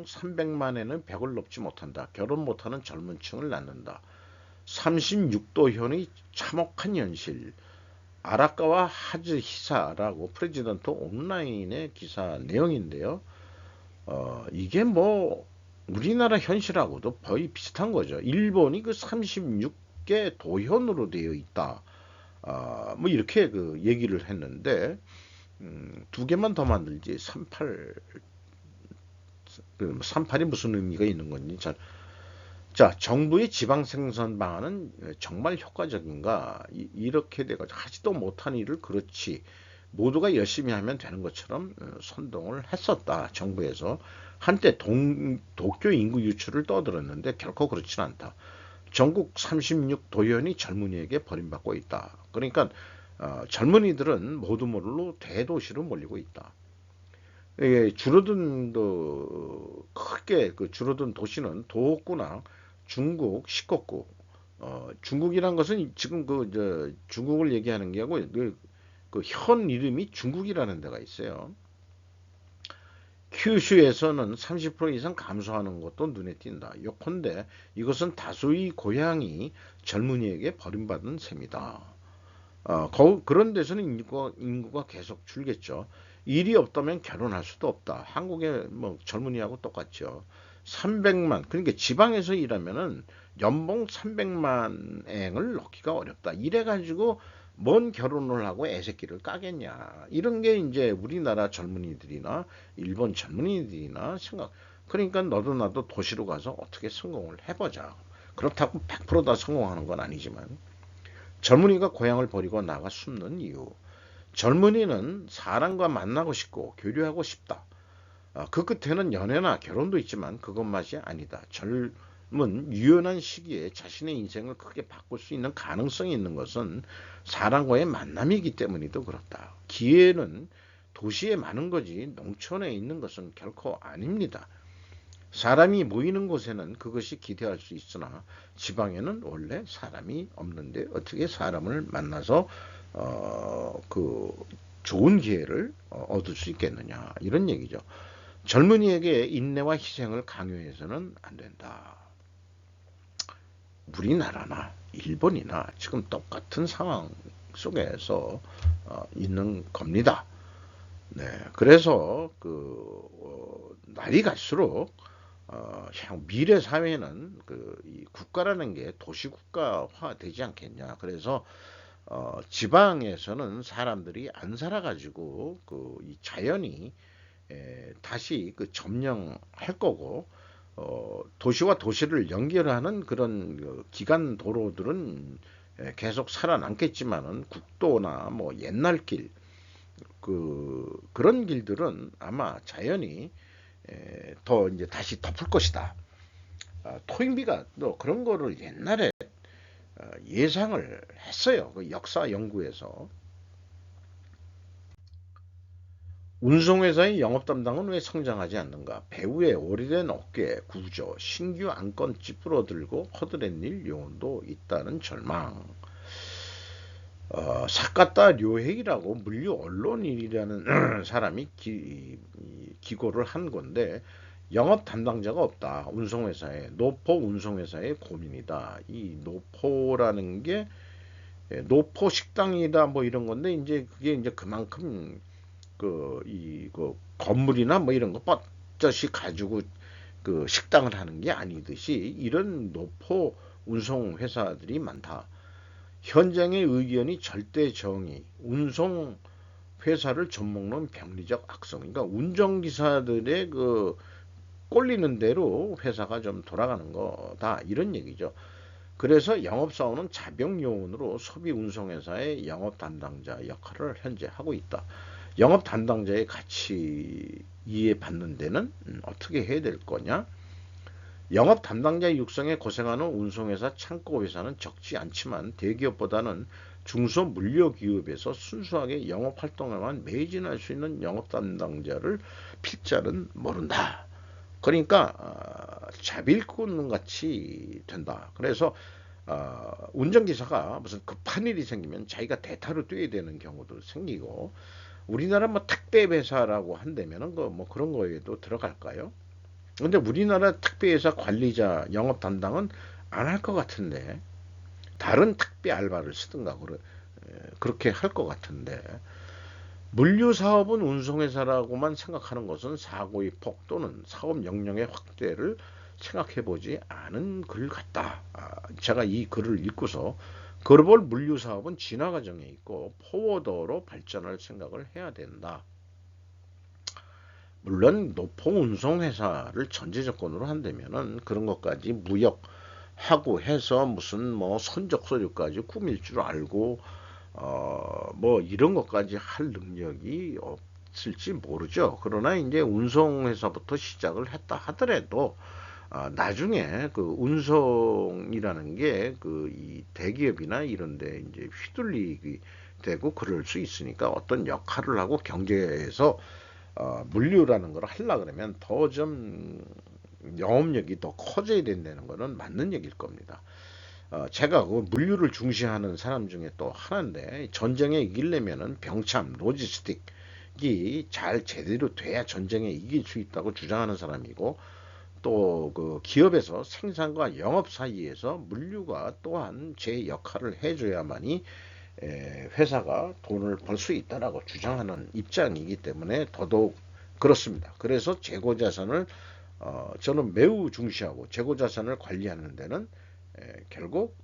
300만에는 100을 넘지 못한다. 결혼 못하는 젊은 층을 낳는다. 36도현의 참혹한 현실. 아라카와 하즈히사라고 프레지던트 온라인의 기사 내용인데요. 이게 뭐 우리나라 현실하고도 거의 비슷한 거죠. 일본이 그 36개 도현으로 되어 있다. 뭐 이렇게 그 얘기를 했는데 두 개만 더 만들지 38이 무슨 의미가 있는 건지 자, 정부의 지방 생선 방안은 정말 효과적인가? 이렇게 돼가지고 하지도 못한 일을 그렇지 모두가 열심히 하면 되는 것처럼 선동을 했었다. 정부에서 한때 도쿄 인구 유출을 떠들었는데 결코 그렇지는 않다. 전국 36도현이 젊은이에게 버림받고 있다. 그러니까 젊은이들은 모두 모를로 대도시로 몰리고 있다. 크게 그 줄어든 도시는 도호구나 중국 시코쿠. 중국이란 것은 지금 중국을 얘기하는 게 아니고 그 현 이름이 중국이라는 데가 있어요. 큐슈에서는 30% 이상 감소하는 것도 눈에 띈다. 요컨대 이것은 다수의 고향이 젊은이에게 버림받은 셈이다. 그런 데서는 인구가 계속 줄겠죠. 일이 없다면 결혼할 수도 없다. 한국의 뭐 젊은이하고 똑같죠. 300만, 그러니까 지방에서 일하면은 연봉 300만 eng을 넣기가 어렵다. 이래가지고 뭔 결혼을 하고 애새끼를 까겠냐. 이런 게 이제 우리나라 젊은이들이나 일본 젊은이들이나 생각. 그러니까 너도 나도 도시로 가서 어떻게 성공을 해보자. 그렇다고 100%다 성공하는 건 아니지만 젊은이가 고향을 버리고 나가 숨는 이유. 젊은이는 사람과 만나고 싶고 교류하고 싶다. 그 끝에는 연애나 결혼도 있지만 그것 맛이 아니다. 젊은 유연한 시기에 자신의 인생을 크게 바꿀 수 있는 가능성이 있는 것은 사람과의 만남이기 때문이도 그렇다. 기회는 도시에 많은 거지 농촌에 있는 것은 결코 아닙니다. 사람이 모이는 곳에는 그것이 기대할 수 있으나 지방에는 원래 사람이 없는데 어떻게 사람을 만나서 그 좋은 기회를 얻을 수 있겠느냐 이런 얘기죠. 젊은이에게 인내와 희생을 강요해서는 안 된다. 우리나라나 일본이나 지금 똑같은 상황 속에서 있는 겁니다. 네, 그래서 날이 갈수록 향 미래 사회는 이 국가라는 게 도시 국가화 되지 않겠냐. 그래서 지방에서는 사람들이 안 살아가지고 이 자연이 다시 점령할 거고 도시와 도시를 연결하는 그런 기간 도로들은 계속 살아남겠지만은 국도나 뭐 옛날 길 그런 길들은 아마 자연이 더 이제 다시 덮을 것이다. 토인비가 또 그런 거를 옛날에 예상을 했어요. 그 역사 연구에서. 운송회사의 영업 담당은 왜 성장하지 않는가? 배우의 오래된 어깨 구조, 신규 안건 찌푸러들고 허드렛일 요원도 있다는 절망. 사카타 료헤이라고 물류 언론인이라는 사람이 기고를 한 건데 영업 담당자가 없다. 운송회사에 노포 운송회사의 고민이다. 이 노포라는 게 노포 식당이다 뭐 이런 건데 이제 그게 이제 그만큼 건물이나 뭐 이런 거 뻗젓이 가지고 식당을 하는 게 아니듯이 이런 노포 운송 회사들이 많다. 현장의 의견이 절대 정의, 운송 회사를 좀먹는 병리적 악성. 그러니까 운전기사들의 꼴리는 대로 회사가 좀 돌아가는 거다. 이런 얘기죠. 그래서 영업사원은 자병요원으로 소비운송회사의 영업 담당자 역할을 현재 하고 있다. 영업 담당자의 가치 이해받는 데는 어떻게 해야 될 거냐? 영업 담당자 육성에 고생하는 운송회사, 창고회사는 적지 않지만 대기업보다는 중소 물류기업에서 순수하게 영업활동에만 매진할 수 있는 영업 담당자를 필자는 모른다. 그러니까 자빌꾼 같이 된다. 그래서 운전기사가 무슨 급한 일이 생기면 자기가 대타로 뛰어야 되는 경우도 생기고 우리나라 뭐 택배 회사라고 한다면은 뭐 그런 거에도 들어갈까요? 근데 우리나라 택배회사 관리자 영업 담당은 안 할 것 같은데 다른 택배 알바를 쓰든가 그렇게 할 것 같은데 물류 사업은 운송회사라고만 생각하는 것은 사고의 폭 또는 사업 역량의 확대를 생각해 보지 않은 글 같다. 제가 이 글을 읽고서 글로벌 물류 사업은 진화 과정에 있고 포워더로 발전할 생각을 해야 된다. 물론 노포 운송회사를 전제 조건으로 한다면은 그런 것까지 무역하고 해서 무슨 뭐 선적서류까지 꾸밀 줄 알고 뭐 이런 것까지 할 능력이 없을지 모르죠. 그러나 이제 운송회사부터 시작을 했다 하더라도 나중에 운송이라는 게 이 대기업이나 이런데 이제 휘둘리게 되고 그럴 수 있으니까 어떤 역할을 하고 경제에서 물류라는 걸 하려 그러면 더 좀 영업력이 더 커져야 된다는 거는 맞는 얘기일 겁니다. 제가 그 물류를 중시하는 사람 중에 또 하나인데 전쟁에 이기려면은 병참, 로지스틱 영업이 잘 제대로 돼야 전쟁에 이길 수 있다고 주장하는 사람이고, 또 그 기업에서 생산과 영업 사이에서 물류가 또한 제 역할을 해줘야만이 회사가 돈을 벌 수 있다라고 주장하는 입장이기 때문에 더더욱 그렇습니다. 그래서 재고 자산을 저는 매우 중시하고, 재고 자산을 관리하는 데는 결국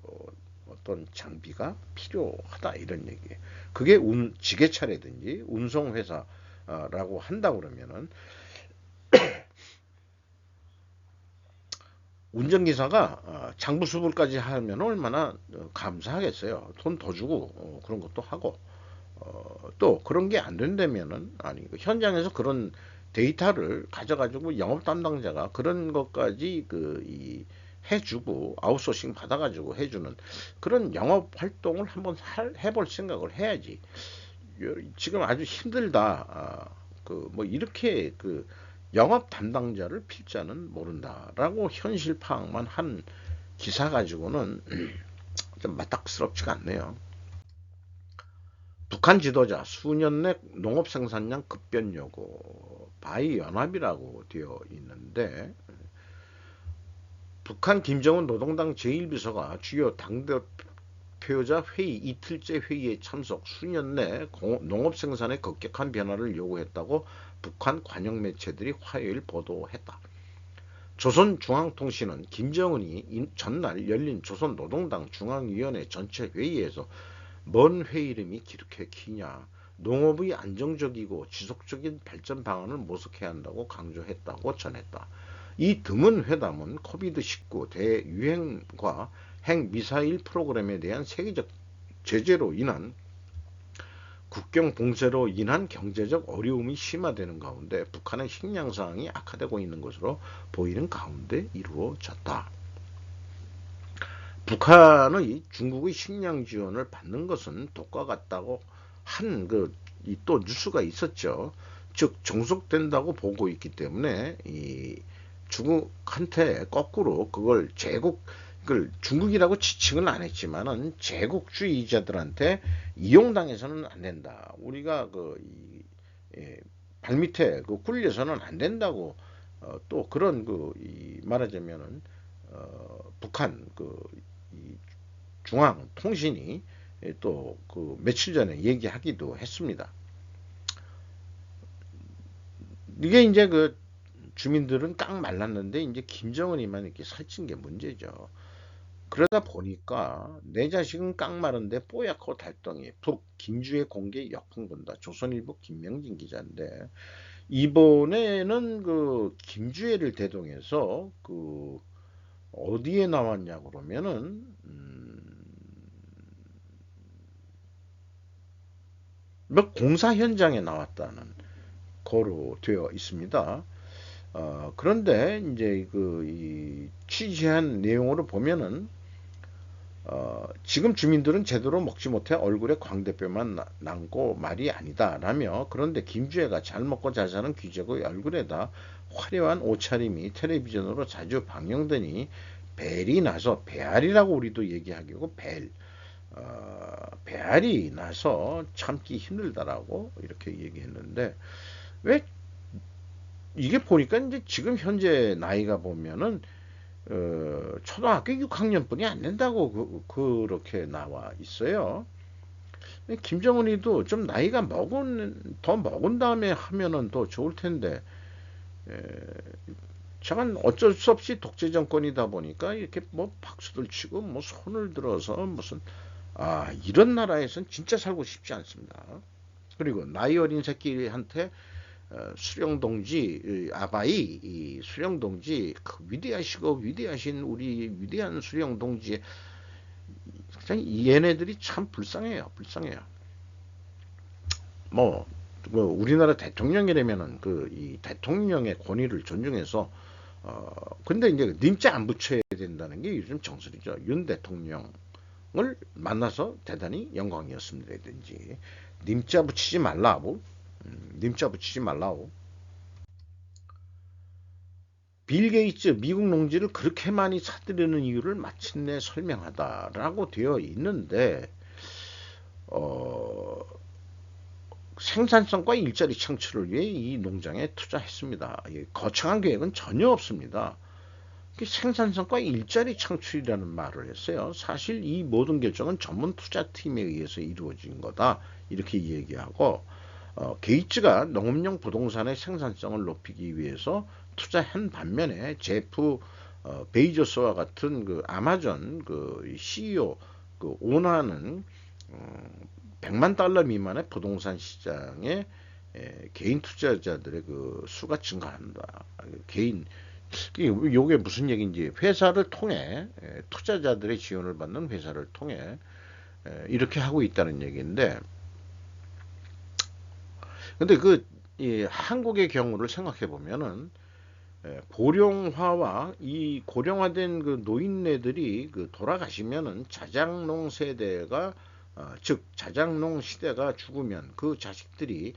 어떤 장비가 필요하다 이런 얘기예요. 그게 지게차라든지 운송회사라고 한다 그러면은 운전기사가 장부수불까지 하면 얼마나 감사하겠어요. 돈 더 주고 그런 것도 하고, 또 그런 게 안 된다면은, 아니 그 현장에서 그런 데이터를 가져가지고 영업 담당자가 그런 것까지 해주고 아웃소싱 받아가지고 해주는 그런 영업 활동을 한번 해볼 생각을 해야지. 지금 아주 힘들다. 뭐 이렇게 영업 담당자를 필자는 모른다라고 현실 파악만 한 기사 가지고는 좀 맞닥스럽지가 않네요. 북한 지도자 수년 내 농업 생산량 급변 요구 바이 연합이라고 되어 있는데, 북한 김정은 노동당 제1비서가 주요 당대표자 회의 이틀째 회의에 참석, 수년 내 농업 생산의 급격한 변화를 요구했다고 북한 관영 매체들이 화요일 보도했다. 조선중앙통신은 김정은이 전날 열린 조선노동당 중앙위원회 전체 회의에서 뭔 회의 이름이 그렇게 기냐, 농업의 안정적이고 지속적인 발전 방안을 모색해야 한다고 강조했다고 전했다. 이 드문 회담은 코비드19 대유행과 핵미사일 프로그램에 대한 세계적 제재로 인한 국경 봉쇄로 인한 경제적 어려움이 심화되는 가운데 북한의 식량 상황이 악화되고 있는 것으로 보이는 가운데 이루어졌다. 북한의 중국의 식량 지원을 받는 것은 독과 같다고 한 또 뉴스가 있었죠. 즉 종속된다고 보고 있기 때문에 이 중국한테 거꾸로 그걸 중국이라고 지칭은 안 했지만은 제국주의자들한테 이용당해서는 안 된다. 우리가 발밑에 꿀려서는 안 된다고, 또 그런 말하자면은 북한 중앙 통신이 또 며칠 전에 얘기하기도 했습니다. 이게 이제 주민들은 깡 말랐는데 이제 김정은이만 이렇게 살찐 게 문제죠. 그러다 보니까 내 자식은 깡마른데 뽀얗고 달덩이 북 김주의 공개 역풍 분다. 조선일보 김명진 기자인데, 이번에는 김주혜를 대동해서 어디에 나왔냐 그러면은 몇 공사 현장에 나왔다는 거로 되어 있습니다. 그런데 이제 이 취재한 내용으로 보면은 지금 주민들은 제대로 먹지 못해 얼굴에 광대뼈만 남고 말이 아니다라며, 그런데 김주혜가 잘 먹고 잘 사는 귀족의 얼굴에다 화려한 옷차림이 텔레비전으로 자주 방영되니 벨이 나서, 배알이라고 우리도 얘기하기고 배알이 나서 참기 힘들다라고 이렇게 얘기했는데, 왜 이게 보니까 이제 지금 현재 나이가 보면은 초등학교 6학년뿐이 안 된다고 그렇게 나와 있어요. 김정은이도 좀 나이가 더 먹은 다음에 하면은 더 좋을 텐데, 저건 어쩔 수 없이 독재 정권이다 보니까 이렇게 뭐 박수들 치고 뭐 손을 들어서 무슨, 이런 나라에선 진짜 살고 싶지 않습니다. 그리고 나이 어린 새끼한테 수령동지 아바이 수령동지 위대하시고 위대하신 우리 위대한 수령동지, 얘네들이 참 불쌍해요. 뭐 우리나라 대통령이라면은 이 대통령의 권위를 존중해서, 근데 이제 님자 안 붙여야 된다는 게 요즘 정설이죠. 윤 대통령을 만나서 대단히 영광이었습니다든지, 님자 붙이지 말라고, 님자 붙이지 말라고. 빌 게이츠 미국 농지를 그렇게 많이 사들이는 이유를 마침내 설명하다라고 되어 있는데, 어, 생산성과 일자리 창출을 위해 이 농장에 투자했습니다. 거창한 계획은 전혀 없습니다. 생산성과 일자리 창출이라는 말을 했어요. 사실 이 모든 결정은 전문 투자팀에 의해서 이루어진 거다. 이렇게 얘기하고 게이츠가 농업용 부동산의 생산성을 높이기 위해서 투자한 반면에 제프 베이조스와 같은 그 아마존 그 CEO 그 오너는 100만 달러 미만의 부동산 시장에 개인 투자자들의 그 수가 증가한다. 개인 요게 무슨 얘기인지 회사를 통해 투자자들의 지원을 받는 회사를 통해 이렇게 하고 있다는 얘기인데 근데 한국의 경우를 생각해 보면은 고령화와 이 고령화된 그 노인네들이 그 돌아가시면은 자장농 세대가 즉 자장농 시대가 죽으면 그 자식들이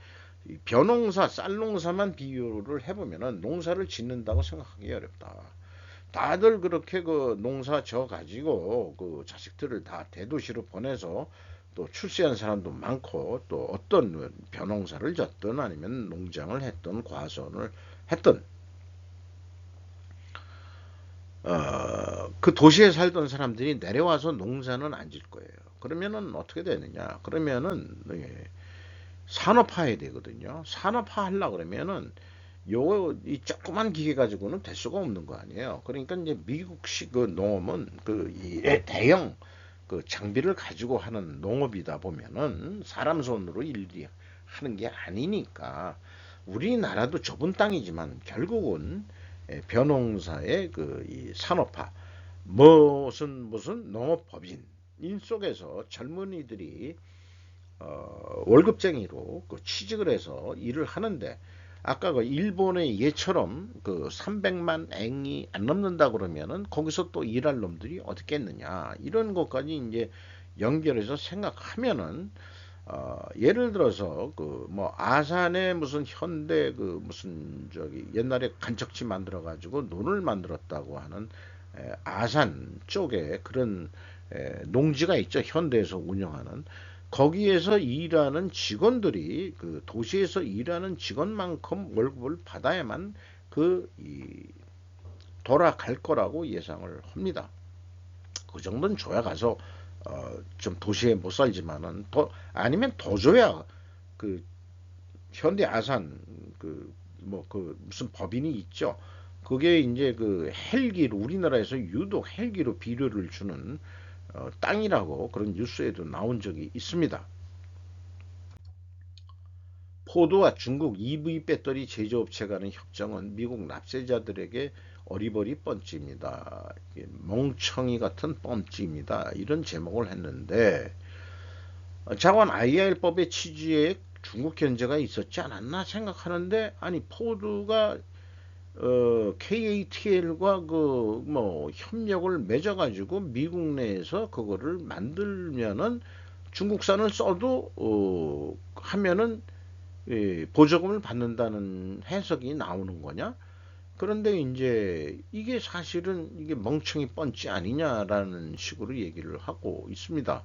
벼농사, 쌀농사만 비교를 해보면은 농사를 짓는다고 생각하기 어렵다. 다들 그렇게 그 농사 져 가지고 그 자식들을 다 대도시로 보내서 또 출세한 사람도 많고 또 어떤 벼농사를 졌든 아니면 농장을 했든 과수원을 했든 그 도시에 살던 사람들이 내려와서 농사는 안 질 거예요. 그러면은 어떻게 되느냐? 그러면은 산업화해야 되거든요. 산업화 하려고 그러면은 이 조그만 기계 가지고는 될 수가 없는 거 아니에요. 그러니까 이제 미국식 그 농업은 이 대형 그 장비를 가지고 하는 농업이다 보면은 사람 손으로 일일이 하는 게 아니니까 우리나라도 좁은 땅이지만 결국은 벼농사의 이 산업화 무슨 농업법인 인 속에서 젊은이들이 월급쟁이로 취직을 해서 일을 하는데 아까 그 일본의 예처럼 그 300만 앵이 안 넘는다 그러면은 거기서 또 일할 놈들이 어디 있겠느냐 이런 것까지 이제 연결해서 생각하면은 예를 들어서 그 뭐 아산에 무슨 현대 그 무슨 저기 옛날에 간척지 만들어 가지고 논을 만들었다고 하는 아산 쪽에 그런 농지가 있죠. 현대에서 운영하는 거기에서 일하는 직원들이 그 도시에서 일하는 직원만큼 월급을 받아야만 돌아갈 거라고 예상을 합니다. 그 정도는 줘야 가서 좀 도시에 못 살지만은 더 아니면 더 줘야 그 현대 아산 무슨 법인이 있죠. 그게 이제 그 헬기로 우리나라에서 유독 헬기로 비료를 주는 땅이라고 그런 뉴스에도 나온 적이 있습니다. 포드와 중국 EV 배터리 제조업체 간의 협정은 미국 납세자들에게 어리버리 뻔찌입니다. 멍청이 같은 뻔찌입니다. 이런 제목을 했는데 자관 IR법의 취지에 중국 견제가 있었지 않았나 생각하는데 아니 포드가 KATL과 그 뭐 협력을 맺어가지고 미국 내에서 그거를 만들면은 중국산을 써도 하면은 보조금을 받는다는 해석이 나오는 거냐? 그런데 이제 이게 사실은 이게 멍청이 뻔치 아니냐라는 식으로 얘기를 하고 있습니다.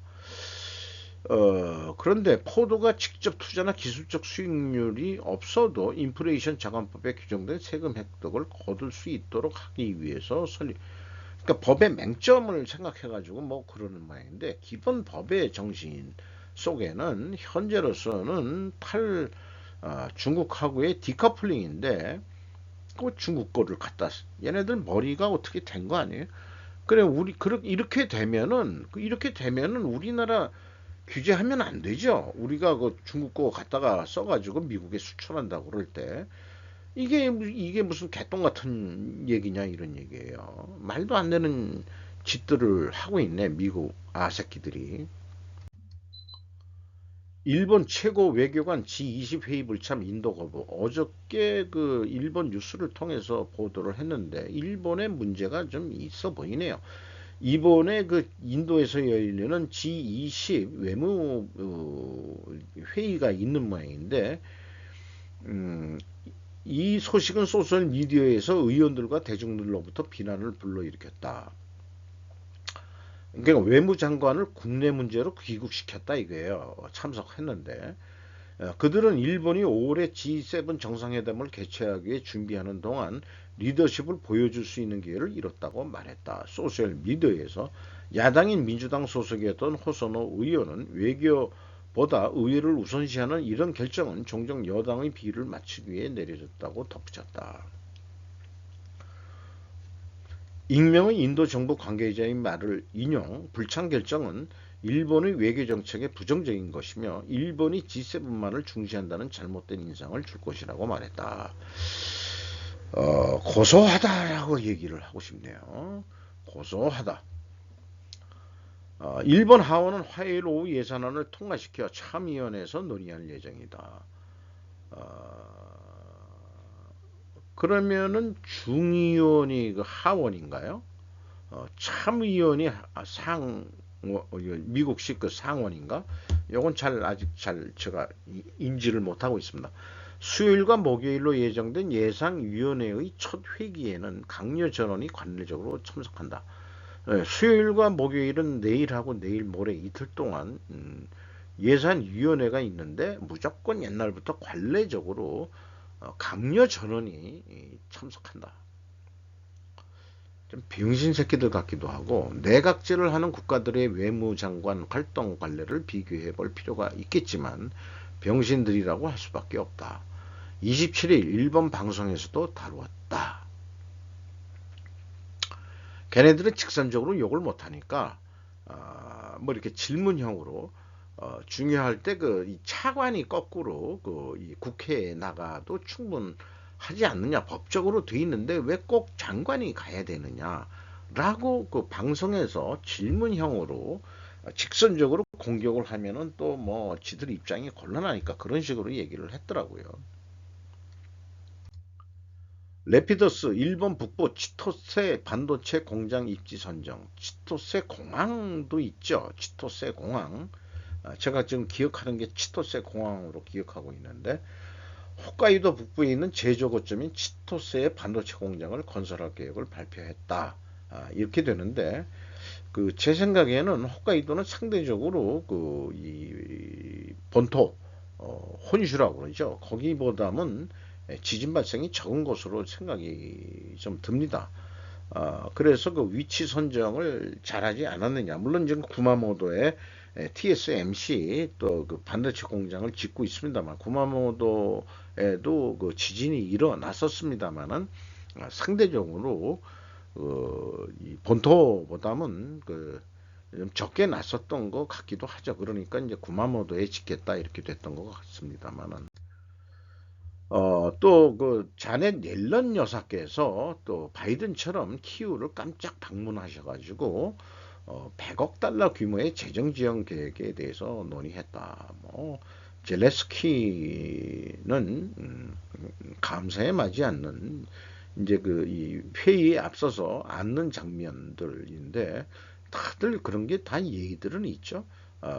그런데 포도가 직접 투자나 기술적 수익률이 없어도 인플레이션 저감법에 규정된 세금 혜택을 거둘 수 있도록 하기 위해서 그러니까 법의 맹점을 생각해가지고 뭐 그러는 모양인데 기본 법의 정신 속에는 현재로서는 중국하고의 디커플링인데 그 중국 거를 갖다 얘네들 머리가 어떻게 된 거 아니에요? 그래 우리 이렇게 되면은 우리나라 규제하면 안 되죠. 우리가 그 중국 거 갖다가 써가지고 미국에 수출한다고 그럴 때 이게 무슨 개똥 같은 얘기냐 이런 얘기예요. 말도 안 되는 짓들을 하고 있네 미국 아새끼들이. 일본 최고 외교관 G20 회의 불참 인도 거부. 어저께 그 일본 뉴스를 통해서 보도를 했는데 일본의 문제가 좀 있어 보이네요. 이번에 그 인도에서 열리는 G20 외무 회의가 있는 모양인데 음, 이 소식은 소셜 미디어에서 의원들과 대중들로부터 비난을 불러일으켰다. 그러니까 외무장관을 국내 문제로 귀국시켰다 이거예요. 참석했는데 그들은 일본이 올해 G7 정상회담을 개최하기 위해 준비하는 동안 리더십을 보여줄 수 있는 기회를 잃었다고 말했다. 소셜미디어에서 야당인 민주당 소속이었던 호소노 의원은 외교보다 의회를 우선시하는 이런 결정은 종종 여당의 비위를 맞추기 위해 내려졌다고 덧붙였다. 익명의 인도 정부 관계자의 말을 인용, 불참 결정은 일본의 외교 정책에 부정적인 것이며 일본이 G7만을 중시한다는 잘못된 인상을 줄 것이라고 말했다. 고소하다라고 얘기를 하고 싶네요. 고소하다. 일본 하원은 화요일 오후 예산안을 통과시켜 참의원에서 논의할 예정이다. 그러면은 중의원이 그 하원인가요? 참의원이 미국식 그 상원인가? 요건 아직 제가 인지를 못하고 있습니다. 수요일과 목요일로 예정된 예상위원회의 첫 회기에는 강요 전원이 관례적으로 참석한다. 수요일과 목요일은 내일하고 내일 모레 이틀 동안 예산위원회가 있는데 무조건 옛날부터 관례적으로 강요 전원이 참석한다. 좀 병신 새끼들 같기도 하고 내각제를 하는 국가들의 외무장관 활동 관례를 비교해 볼 필요가 있겠지만 병신들이라고 할 수밖에 없다. 27일 일본 방송에서도 다루었다. 걔네들은 직선적으로 욕을 못하니까 뭐 이렇게 질문형으로 중요할 때 이 차관이 거꾸로 이 국회에 나가도 충분하지 않느냐, 법적으로 돼 있는데 왜 꼭 장관이 가야 되느냐라고 그 방송에서 질문형으로 직선적으로 공격을 하면은 또 뭐 지들 입장이 곤란하니까 그런 식으로 얘기를 했더라고요. 레피더스 일본 북부 치토세 반도체 공장 입지 선정. 치토세 공항도 있죠. 치토세 공항. 제가 지금 기억하는 게 치토세 공항으로 기억하고 있는데 홋카이도 북부에 있는 제조 거점인 치토세의 반도체 공장을 건설할 계획을 발표했다. 이렇게 되는데 제 생각에는 홋카이도는 상대적으로 이 본토 혼슈라고 그러죠. 거기보다는 지진 발생이 적은 것으로 생각이 좀 듭니다. 그래서 그 위치 선정을 잘하지 않았느냐. 물론 지금 구마모도에 TSMC 또 그 반도체 공장을 짓고 있습니다만 구마모도에도 그 지진이 일어났었습니다만은 상대적으로 이 본토보다는 좀 적게 났었던 것 같기도 하죠. 그러니까 이제 구마모도에 짓겠다 이렇게 됐던 것 같습니다만은. 또 자넷 옐런 여사께서 또 바이든처럼 키우를 깜짝 방문하셔가지고 100억 달러 규모의 재정 지원 계획에 대해서 논의했다. 뭐 젤레스키는 감사에 맞지 않는 이제 이 회의에 앞서서 앉는 장면들인데 다들 그런 게 다 예의들은 있죠.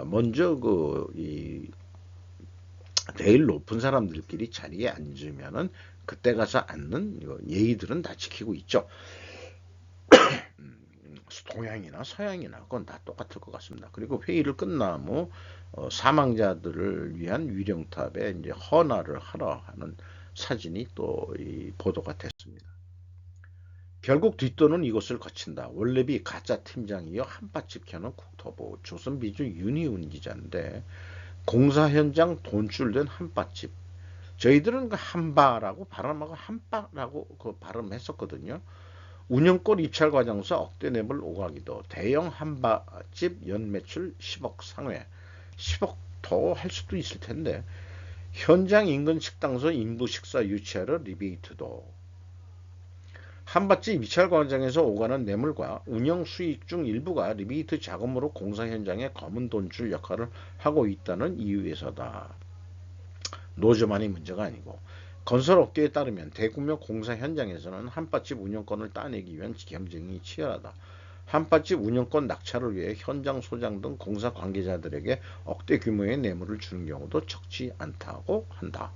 먼저 이 제일 높은 사람들끼리 자리에 앉으면은 그때 가서 앉는 예의들은 다 지키고 있죠. 동양이나 서양이나 그건 다 똑같을 것 같습니다. 그리고 회의를 끝나고 사망자들을 위한 위령탑에 이제 헌화를 하러 하는 사진이 또 보도가 됐습니다. 결국 뒷돈은 이것을 거친다. 원래비 가짜 팀장이여 한밭집 켜는 국토부 조선비주 윤희훈 기자인데 공사 현장 돈줄된 한밭집. 저희들은 그 한바라고 발음하고 한바라고 발음했었거든요. 운영권 입찰 과정에서 억대 뇌물 오가기도 대형 한바집 연매출 10억 상회. 10억 더 할 수도 있을 텐데 현장 인근 식당서 인부 식사 유치하러 리베이트도. 한밭집 입찰 과정에서 오가는 뇌물과 운영 수익 중 일부가 리베이트 자금으로 공사 현장에 검은 돈줄 역할을 하고 있다는 이유에서다. 노조만이 문제가 아니고 건설업계에 따르면 대규모 공사 현장에서는 한밭집 운영권을 따내기 위한 경쟁이 치열하다. 한밭집 운영권 낙찰을 위해 현장 소장 등 공사 관계자들에게 억대 규모의 뇌물을 주는 경우도 적지 않다고 한다.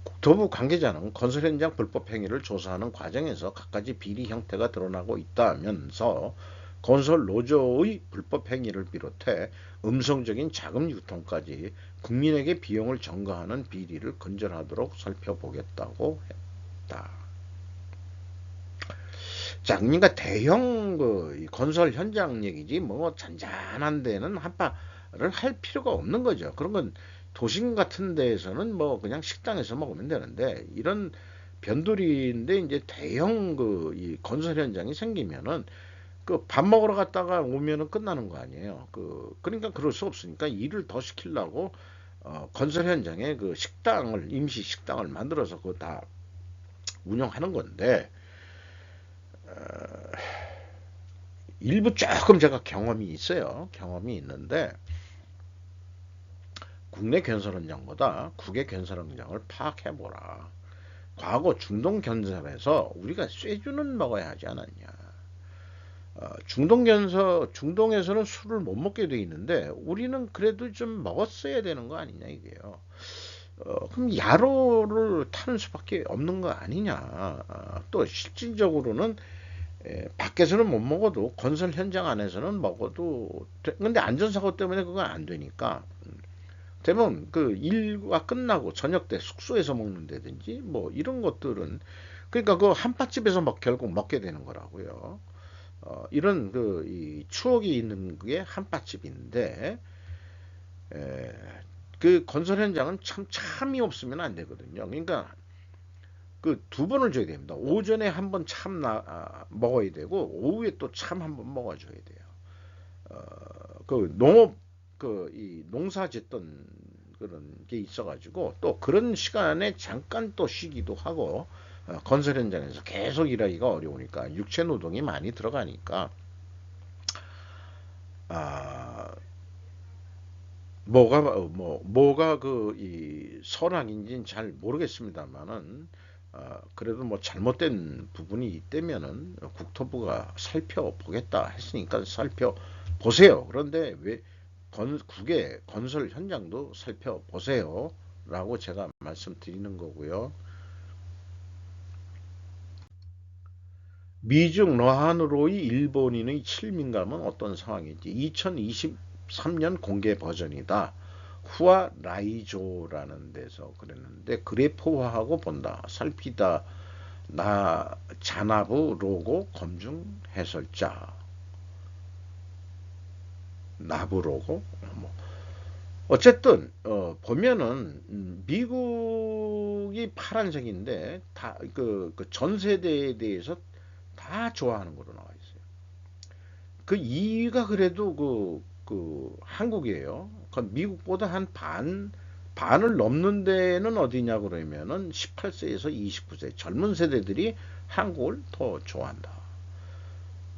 국토부 관계자는 건설 현장 불법 행위를 조사하는 과정에서 갖가지 비리 형태가 드러나고 있다면서 건설 노조의 불법 행위를 비롯해 음성적인 자금 유통까지 국민에게 비용을 전가하는 비리를 근절하도록 살펴보겠다고 했다. 자, 그러니까 대형 그 건설 현장 얘기지 뭐 잔잔한 데는 한파를 할 필요가 없는 거죠. 그런 건 도심 같은 데에서는 뭐 그냥 식당에서 먹으면 되는데 이런 변두리인데 이제 대형 그 이 건설 현장이 생기면은 그 밥 먹으러 갔다가 오면은 끝나는 거 아니에요. 그러니까 그럴 수 없으니까 일을 더 시키려고 건설 현장에 그 식당을 임시 식당을 만들어서 그거 다 운영하는 건데 일부 조금 제가 경험이 있어요. 경험이 있는데 국내 견설 현장보다 국외 견설 현장을 파악해보라. 과거 중동 견설에서 우리가 쇠주는 먹어야 하지 않았냐. 중동에서는 술을 못 먹게 돼 있는데 우리는 그래도 좀 먹었어야 되는 거 아니냐 이게요. 그럼 야로를 타는 수밖에 없는 거 아니냐. 또 실질적으로는 밖에서는 못 먹어도 건설 현장 안에서는 먹어도 근데 안전사고 때문에 그건 안 되니까 되면 그 일과 끝나고 저녁 때 숙소에서 먹는다든지 뭐 이런 것들은 그러니까 그 한밭집에서 결국 먹게 되는 거라고요. 이런 이 추억이 있는 게 한밭집인데 에, 그 건설 현장은 참 참이 없으면 안 되거든요. 그러니까 그 두 번을 줘야 됩니다. 오전에 한 번 참 먹어야 되고 오후에 또 참 한 번 먹어줘야 돼요. 그 농업 이 농사 짓던 그런 게 있어가지고 또 그런 시간에 잠깐 또 쉬기도 하고 건설 현장에서 계속 일하기가 어려우니까 육체 노동이 많이 들어가니까 아 뭐가 그 이 선악인지는 잘 모르겠습니다만은 그래도 뭐 잘못된 부분이 있다면은 국토부가 살펴보겠다 했으니까 살펴보세요. 그런데 왜 국의 건설 현장도 살펴보세요. 라고 제가 말씀드리는 거고요. 미중 러한으로의 일본인의 친밀감은 어떤 상황인지 2023년 공개 버전이다. 후아 라이조라는 데서 그랬는데 그래프화하고 본다. 살피다. 나 자나부 로고 검증 해설자. 나부 로고 뭐 어쨌든 보면은 미국이 파란색인데 다전 세대에 대해서 다 좋아하는 걸로 나와 있어요. 그 2위가 그래도 한국이에요. 그 미국보다 한 반을 넘는 데는 어디냐 그러면은 18세에서 29세 젊은 세대들이 한국을 더 좋아한다.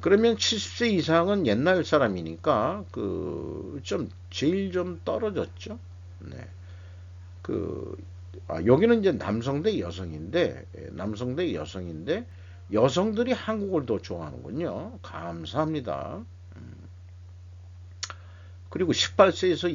그러면 70세 이상은 옛날 사람이니까 제일 좀 떨어졌죠. 네. 그 여기는 이제 남성 대 여성인데 여성들이 한국을 더 좋아하는군요. 감사합니다. 그리고 18세에서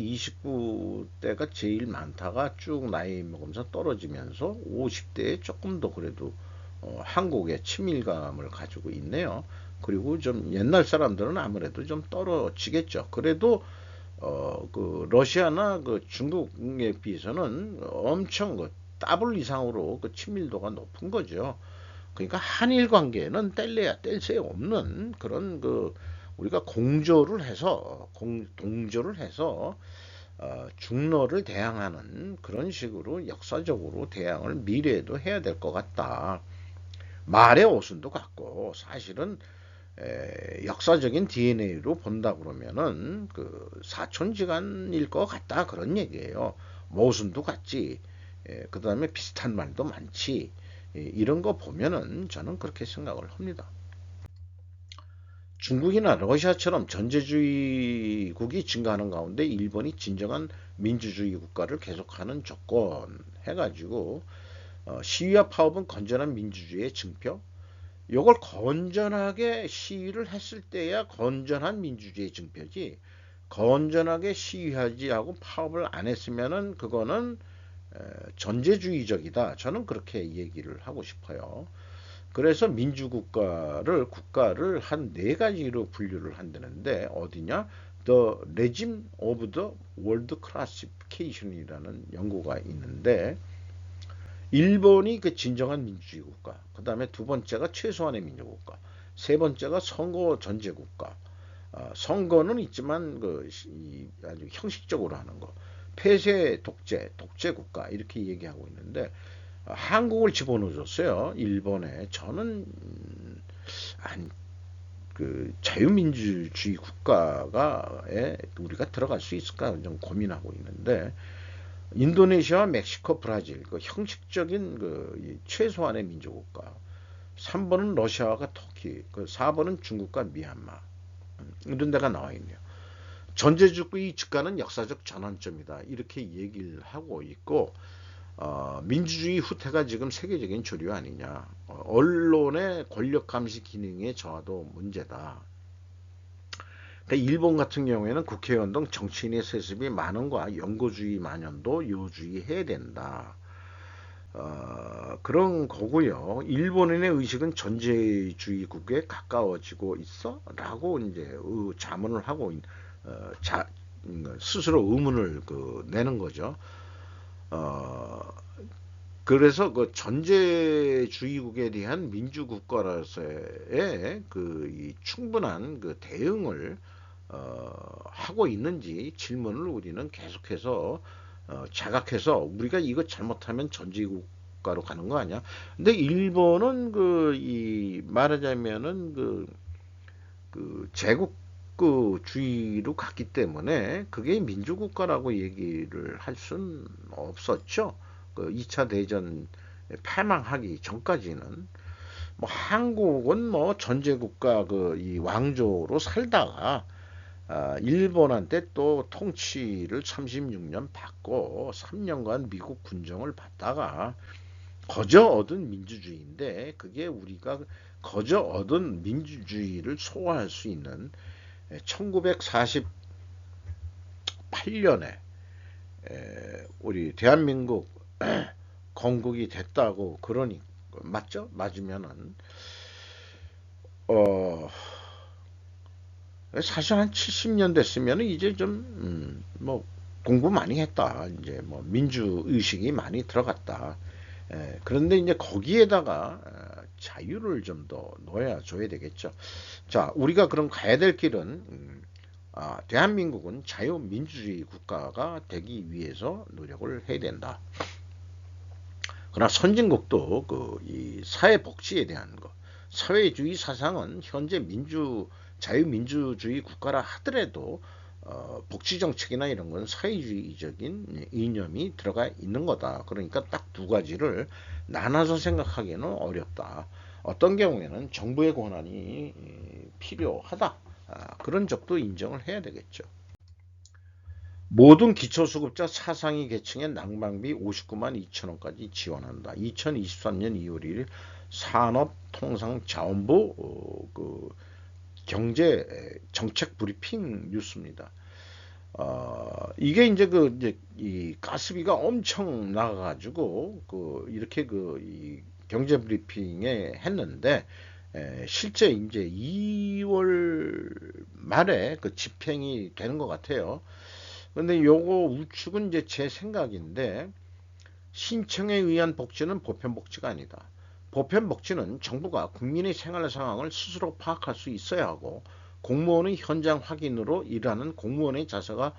29대가 제일 많다가 쭉 나이 먹으면서 떨어지면서 50대에 조금 더 그래도 한국의 친밀감을 가지고 있네요. 그리고 좀 옛날 사람들은 아무래도 좀 떨어지겠죠. 그래도 러시아나 중국에 비해서는 엄청 더블 이상으로 친밀도가 높은 거죠. 그러니까 한일 관계는 뗄래야 뗄 새 없는 그런 우리가 동조를 해서 중러를 대항하는 그런 식으로 역사적으로 대항을 미래에도 해야 될 것 같다. 말의 오순도 같고 사실은 역사적인 DNA로 본다 그러면은 사촌지간일 것 같다 그런 얘기예요. 모순도 같지. 그 다음에 비슷한 말도 많지. 이런 거 보면은 저는 그렇게 생각을 합니다. 중국이나 러시아처럼 전제주의국이 증가하는 가운데 일본이 진정한 민주주의 국가를 계속하는 조건 해가지고 시위와 파업은 건전한 민주주의의 증표. 이걸 건전하게 시위를 했을 때야 건전한 민주주의의 증표지. 건전하게 시위하지 하고 파업을 안 했으면은 그거는 전제주의적이다. 저는 그렇게 얘기를 하고 싶어요. 그래서 국가를 한 네 가지로 분류를 한다는데 어디냐? The Regime of the World Classification이라는 연구가 있는데 일본이 그 진정한 민주주의 국가, 그 다음에 두 번째가 최소한의 민주국가, 세 번째가 선거 전제 국가. 선거는 있지만 아주 형식적으로 하는 거, 폐쇄 독재 국가 이렇게 얘기하고 있는데 한국을 집어넣어줬어요. 일본에. 저는 그 자유민주주의 국가에 우리가 들어갈 수 있을까 좀 고민하고 있는데 인도네시아와 멕시코, 브라질 그 형식적인 그 최소한의 민주국가. 3번은 러시아와 터키, 그 4번은 중국과 미얀마 이런 데가 나와 있네요. 전제주의 국가는 역사적 전환점이다 이렇게 얘기를 하고 있고 민주주의 후퇴가 지금 세계적인 주류 아니냐. 언론의 권력 감시 기능의 저하도 문제다. 그러니까 일본 같은 경우에는 국회의원 등 정치인의 세습이 많음과 영고주의 만연도 요주의해야 된다. 그런 거고요. 일본인의 의식은 전제주의국에 가까워지고 있어? 라고 이제 자문을 하고 스스로 의문을 내는 거죠. 그래서 그 전제주의국에 대한 민주국가로서의 이 충분한 그 대응을 하고 있는지 질문을 우리는 계속해서 자각해서 우리가 이거 잘못하면 전제국가로 가는 거 아니야? 근데 일본은 말하자면은 제국 주의로 갔기 때문에 그게 민주국가라고 얘기를 할 수는 없었죠. 2차 대전 패망하기 전까지는 뭐 한국은 뭐 전제국가 이 왕조로 살다가 일본한테 또 통치를 36년 받고 3년간 미국 군정을 받다가 거저 얻은 민주주의인데 그게 우리가 거저 얻은 민주주의를 소화할 수 있는 1948년에 우리 대한민국 건국이 됐다고 그러니 맞죠? 맞으면은 사실 한 70년 됐으면 이제 좀 뭐 공부 많이 했다. 이제 뭐 민주 의식이 많이 들어갔다. 그런데 이제 거기에다가 자유를 좀 더 넣어야 줘야 되겠죠. 자, 우리가 그럼 가야 될 길은 대한민국은 자유민주주의 국가가 되기 위해서 노력을 해야 된다. 그러나 선진국도 이 사회복지에 대한 거, 사회주의 사상은 현재 자유민주주의 국가라 하더라도 복지정책이나 이런 건 사회주의적인 이념이 들어가 있는 거다. 그러니까 딱 두 가지를 나눠서 생각하기는 어렵다. 어떤 경우에는 정부의 권한이 필요하다. 그런 적도 인정을 해야 되겠죠. 모든 기초수급자 차상위 계층의 난방비 59만 2천원까지 지원한다. 2023년 2월 1일 산업통상자원부 경제 정책 브리핑 뉴스입니다. 이게 이제 이 가스비가 엄청 나가가지고 이렇게 이 경제 브리핑에 했는데 실제 이제 2월 말에 집행이 되는 것 같아요. 근데 요거 우측은 이제 제 생각인데 신청에 의한 복지는 보편복지가 아니다. 보편복지는 정부가 국민의 생활 상황을 스스로 파악할 수 있어야 하고 공무원의 현장 확인으로 일하는 공무원의 자세가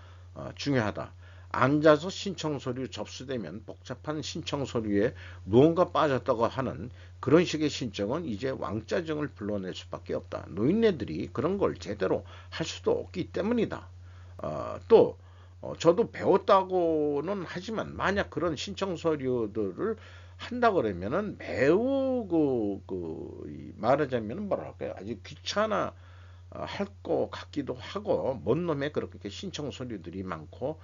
중요하다. 앉아서 신청 서류 접수되면 복잡한 신청 서류에 무언가 빠졌다고 하는 그런 식의 신청은 이제 왕짜증을 불러낼 수밖에 없다. 노인네들이 그런 걸 제대로 할 수도 없기 때문이다. 또 저도 배웠다고는 하지만 만약 그런 신청 서류들을 한다 그러면은 매우 말하자면 뭐랄까요, 아주 귀찮아 할 것 같기도 하고 뭔 놈의 그렇게 신청 서류들이 많고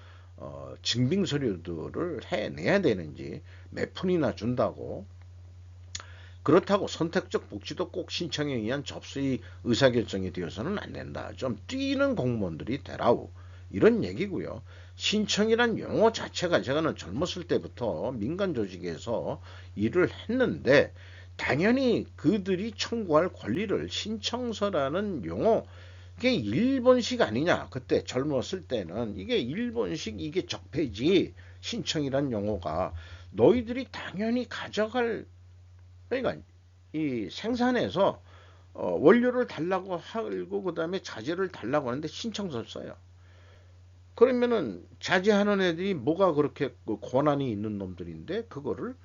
증빙 서류들을 해내야 되는지 몇 푼이나 준다고. 그렇다고 선택적 복지도 꼭 신청에 의한 접수의 의사결정이 되어서는 안 된다. 좀 뛰는 공무원들이 되라우. 이런 얘기고요. 신청이란 용어 자체가 제가는 젊었을 때부터 민간 조직에서 일을 했는데 당연히 그들이 청구할 권리를 신청서라는 용어, 이게 일본식 아니냐. 그때 젊었을 때는 이게 일본식, 이게 적폐지. 신청이란 용어가 너희들이 당연히 가져갈, 그러니까 이 생산해서 원료를 달라고 하고 그다음에 자재를 달라고 하는데 신청서를 써요. 그러면은 자제하는 애들이 뭐가 그렇게 그 권한이 있는 놈들인데 그거를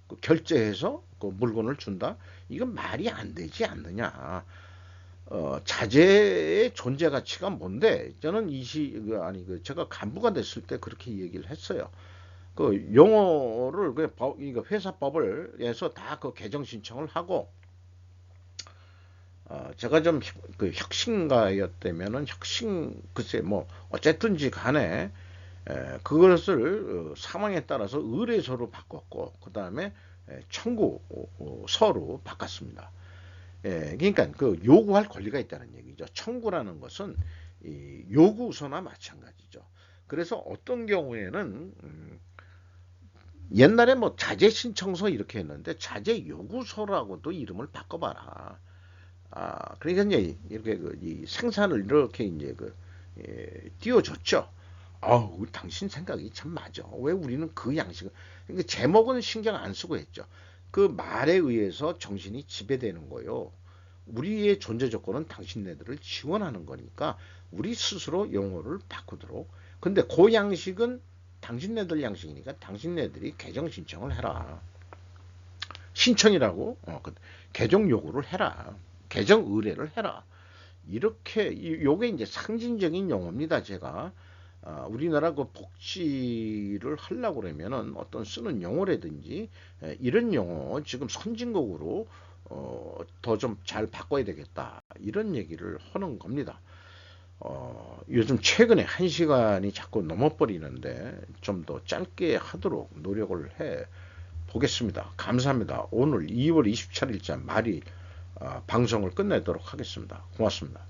그 결제해서 그 물건을 준다? 이건 말이 안 되지 않느냐. 자재의 존재 가치가 뭔데? 저는 아니 그 제가 간부가 됐을 때 그렇게 얘기를 했어요. 그 용어를 이거 회사법을 해서 다 그 개정 신청을 하고 제가 좀 그 혁신가였다면은 혁신 글쎄 뭐 어쨌든지 간에 그것을 상황에 따라서 의뢰서로 바꿨고 그 다음에 청구서로 바꿨습니다. 그러니까 그 요구할 권리가 있다는 얘기죠. 청구라는 것은 이 요구서나 마찬가지죠. 그래서 어떤 경우에는 옛날에 뭐 자재 신청서 이렇게 했는데 자재 요구서라고도 이름을 바꿔봐라. 그러니까 이제 이렇게 이 생산을 이렇게 이제 띄워줬죠. 아우, 당신 생각이 참 맞아. 왜 우리는 그 양식을, 그러니까 제목은 신경 안 쓰고 했죠. 그 말에 의해서 정신이 지배되는 거요. 우리의 존재 조건은 당신네들을 지원하는 거니까 우리 스스로 용어를 바꾸도록. 근데 그 양식은 당신네들 양식이니까 당신네들이 개정 신청을 해라. 신청이라고 개정 요구를 해라. 개정 의뢰를 해라. 이렇게 요게 이제 상징적인 용어입니다. 제가 우리나라 그 복지를 하려고 그러면은 어떤 쓰는 용어라든지 이런 용어 지금 선진국으로 더 좀 잘 바꿔야 되겠다 이런 얘기를 하는 겁니다. 요즘 최근에 1시간이 자꾸 넘어버리는데 좀 더 짧게 하도록 노력을 해 보겠습니다. 감사합니다. 오늘 2월 27일자 말일 방송을 끝내도록 하겠습니다. 고맙습니다.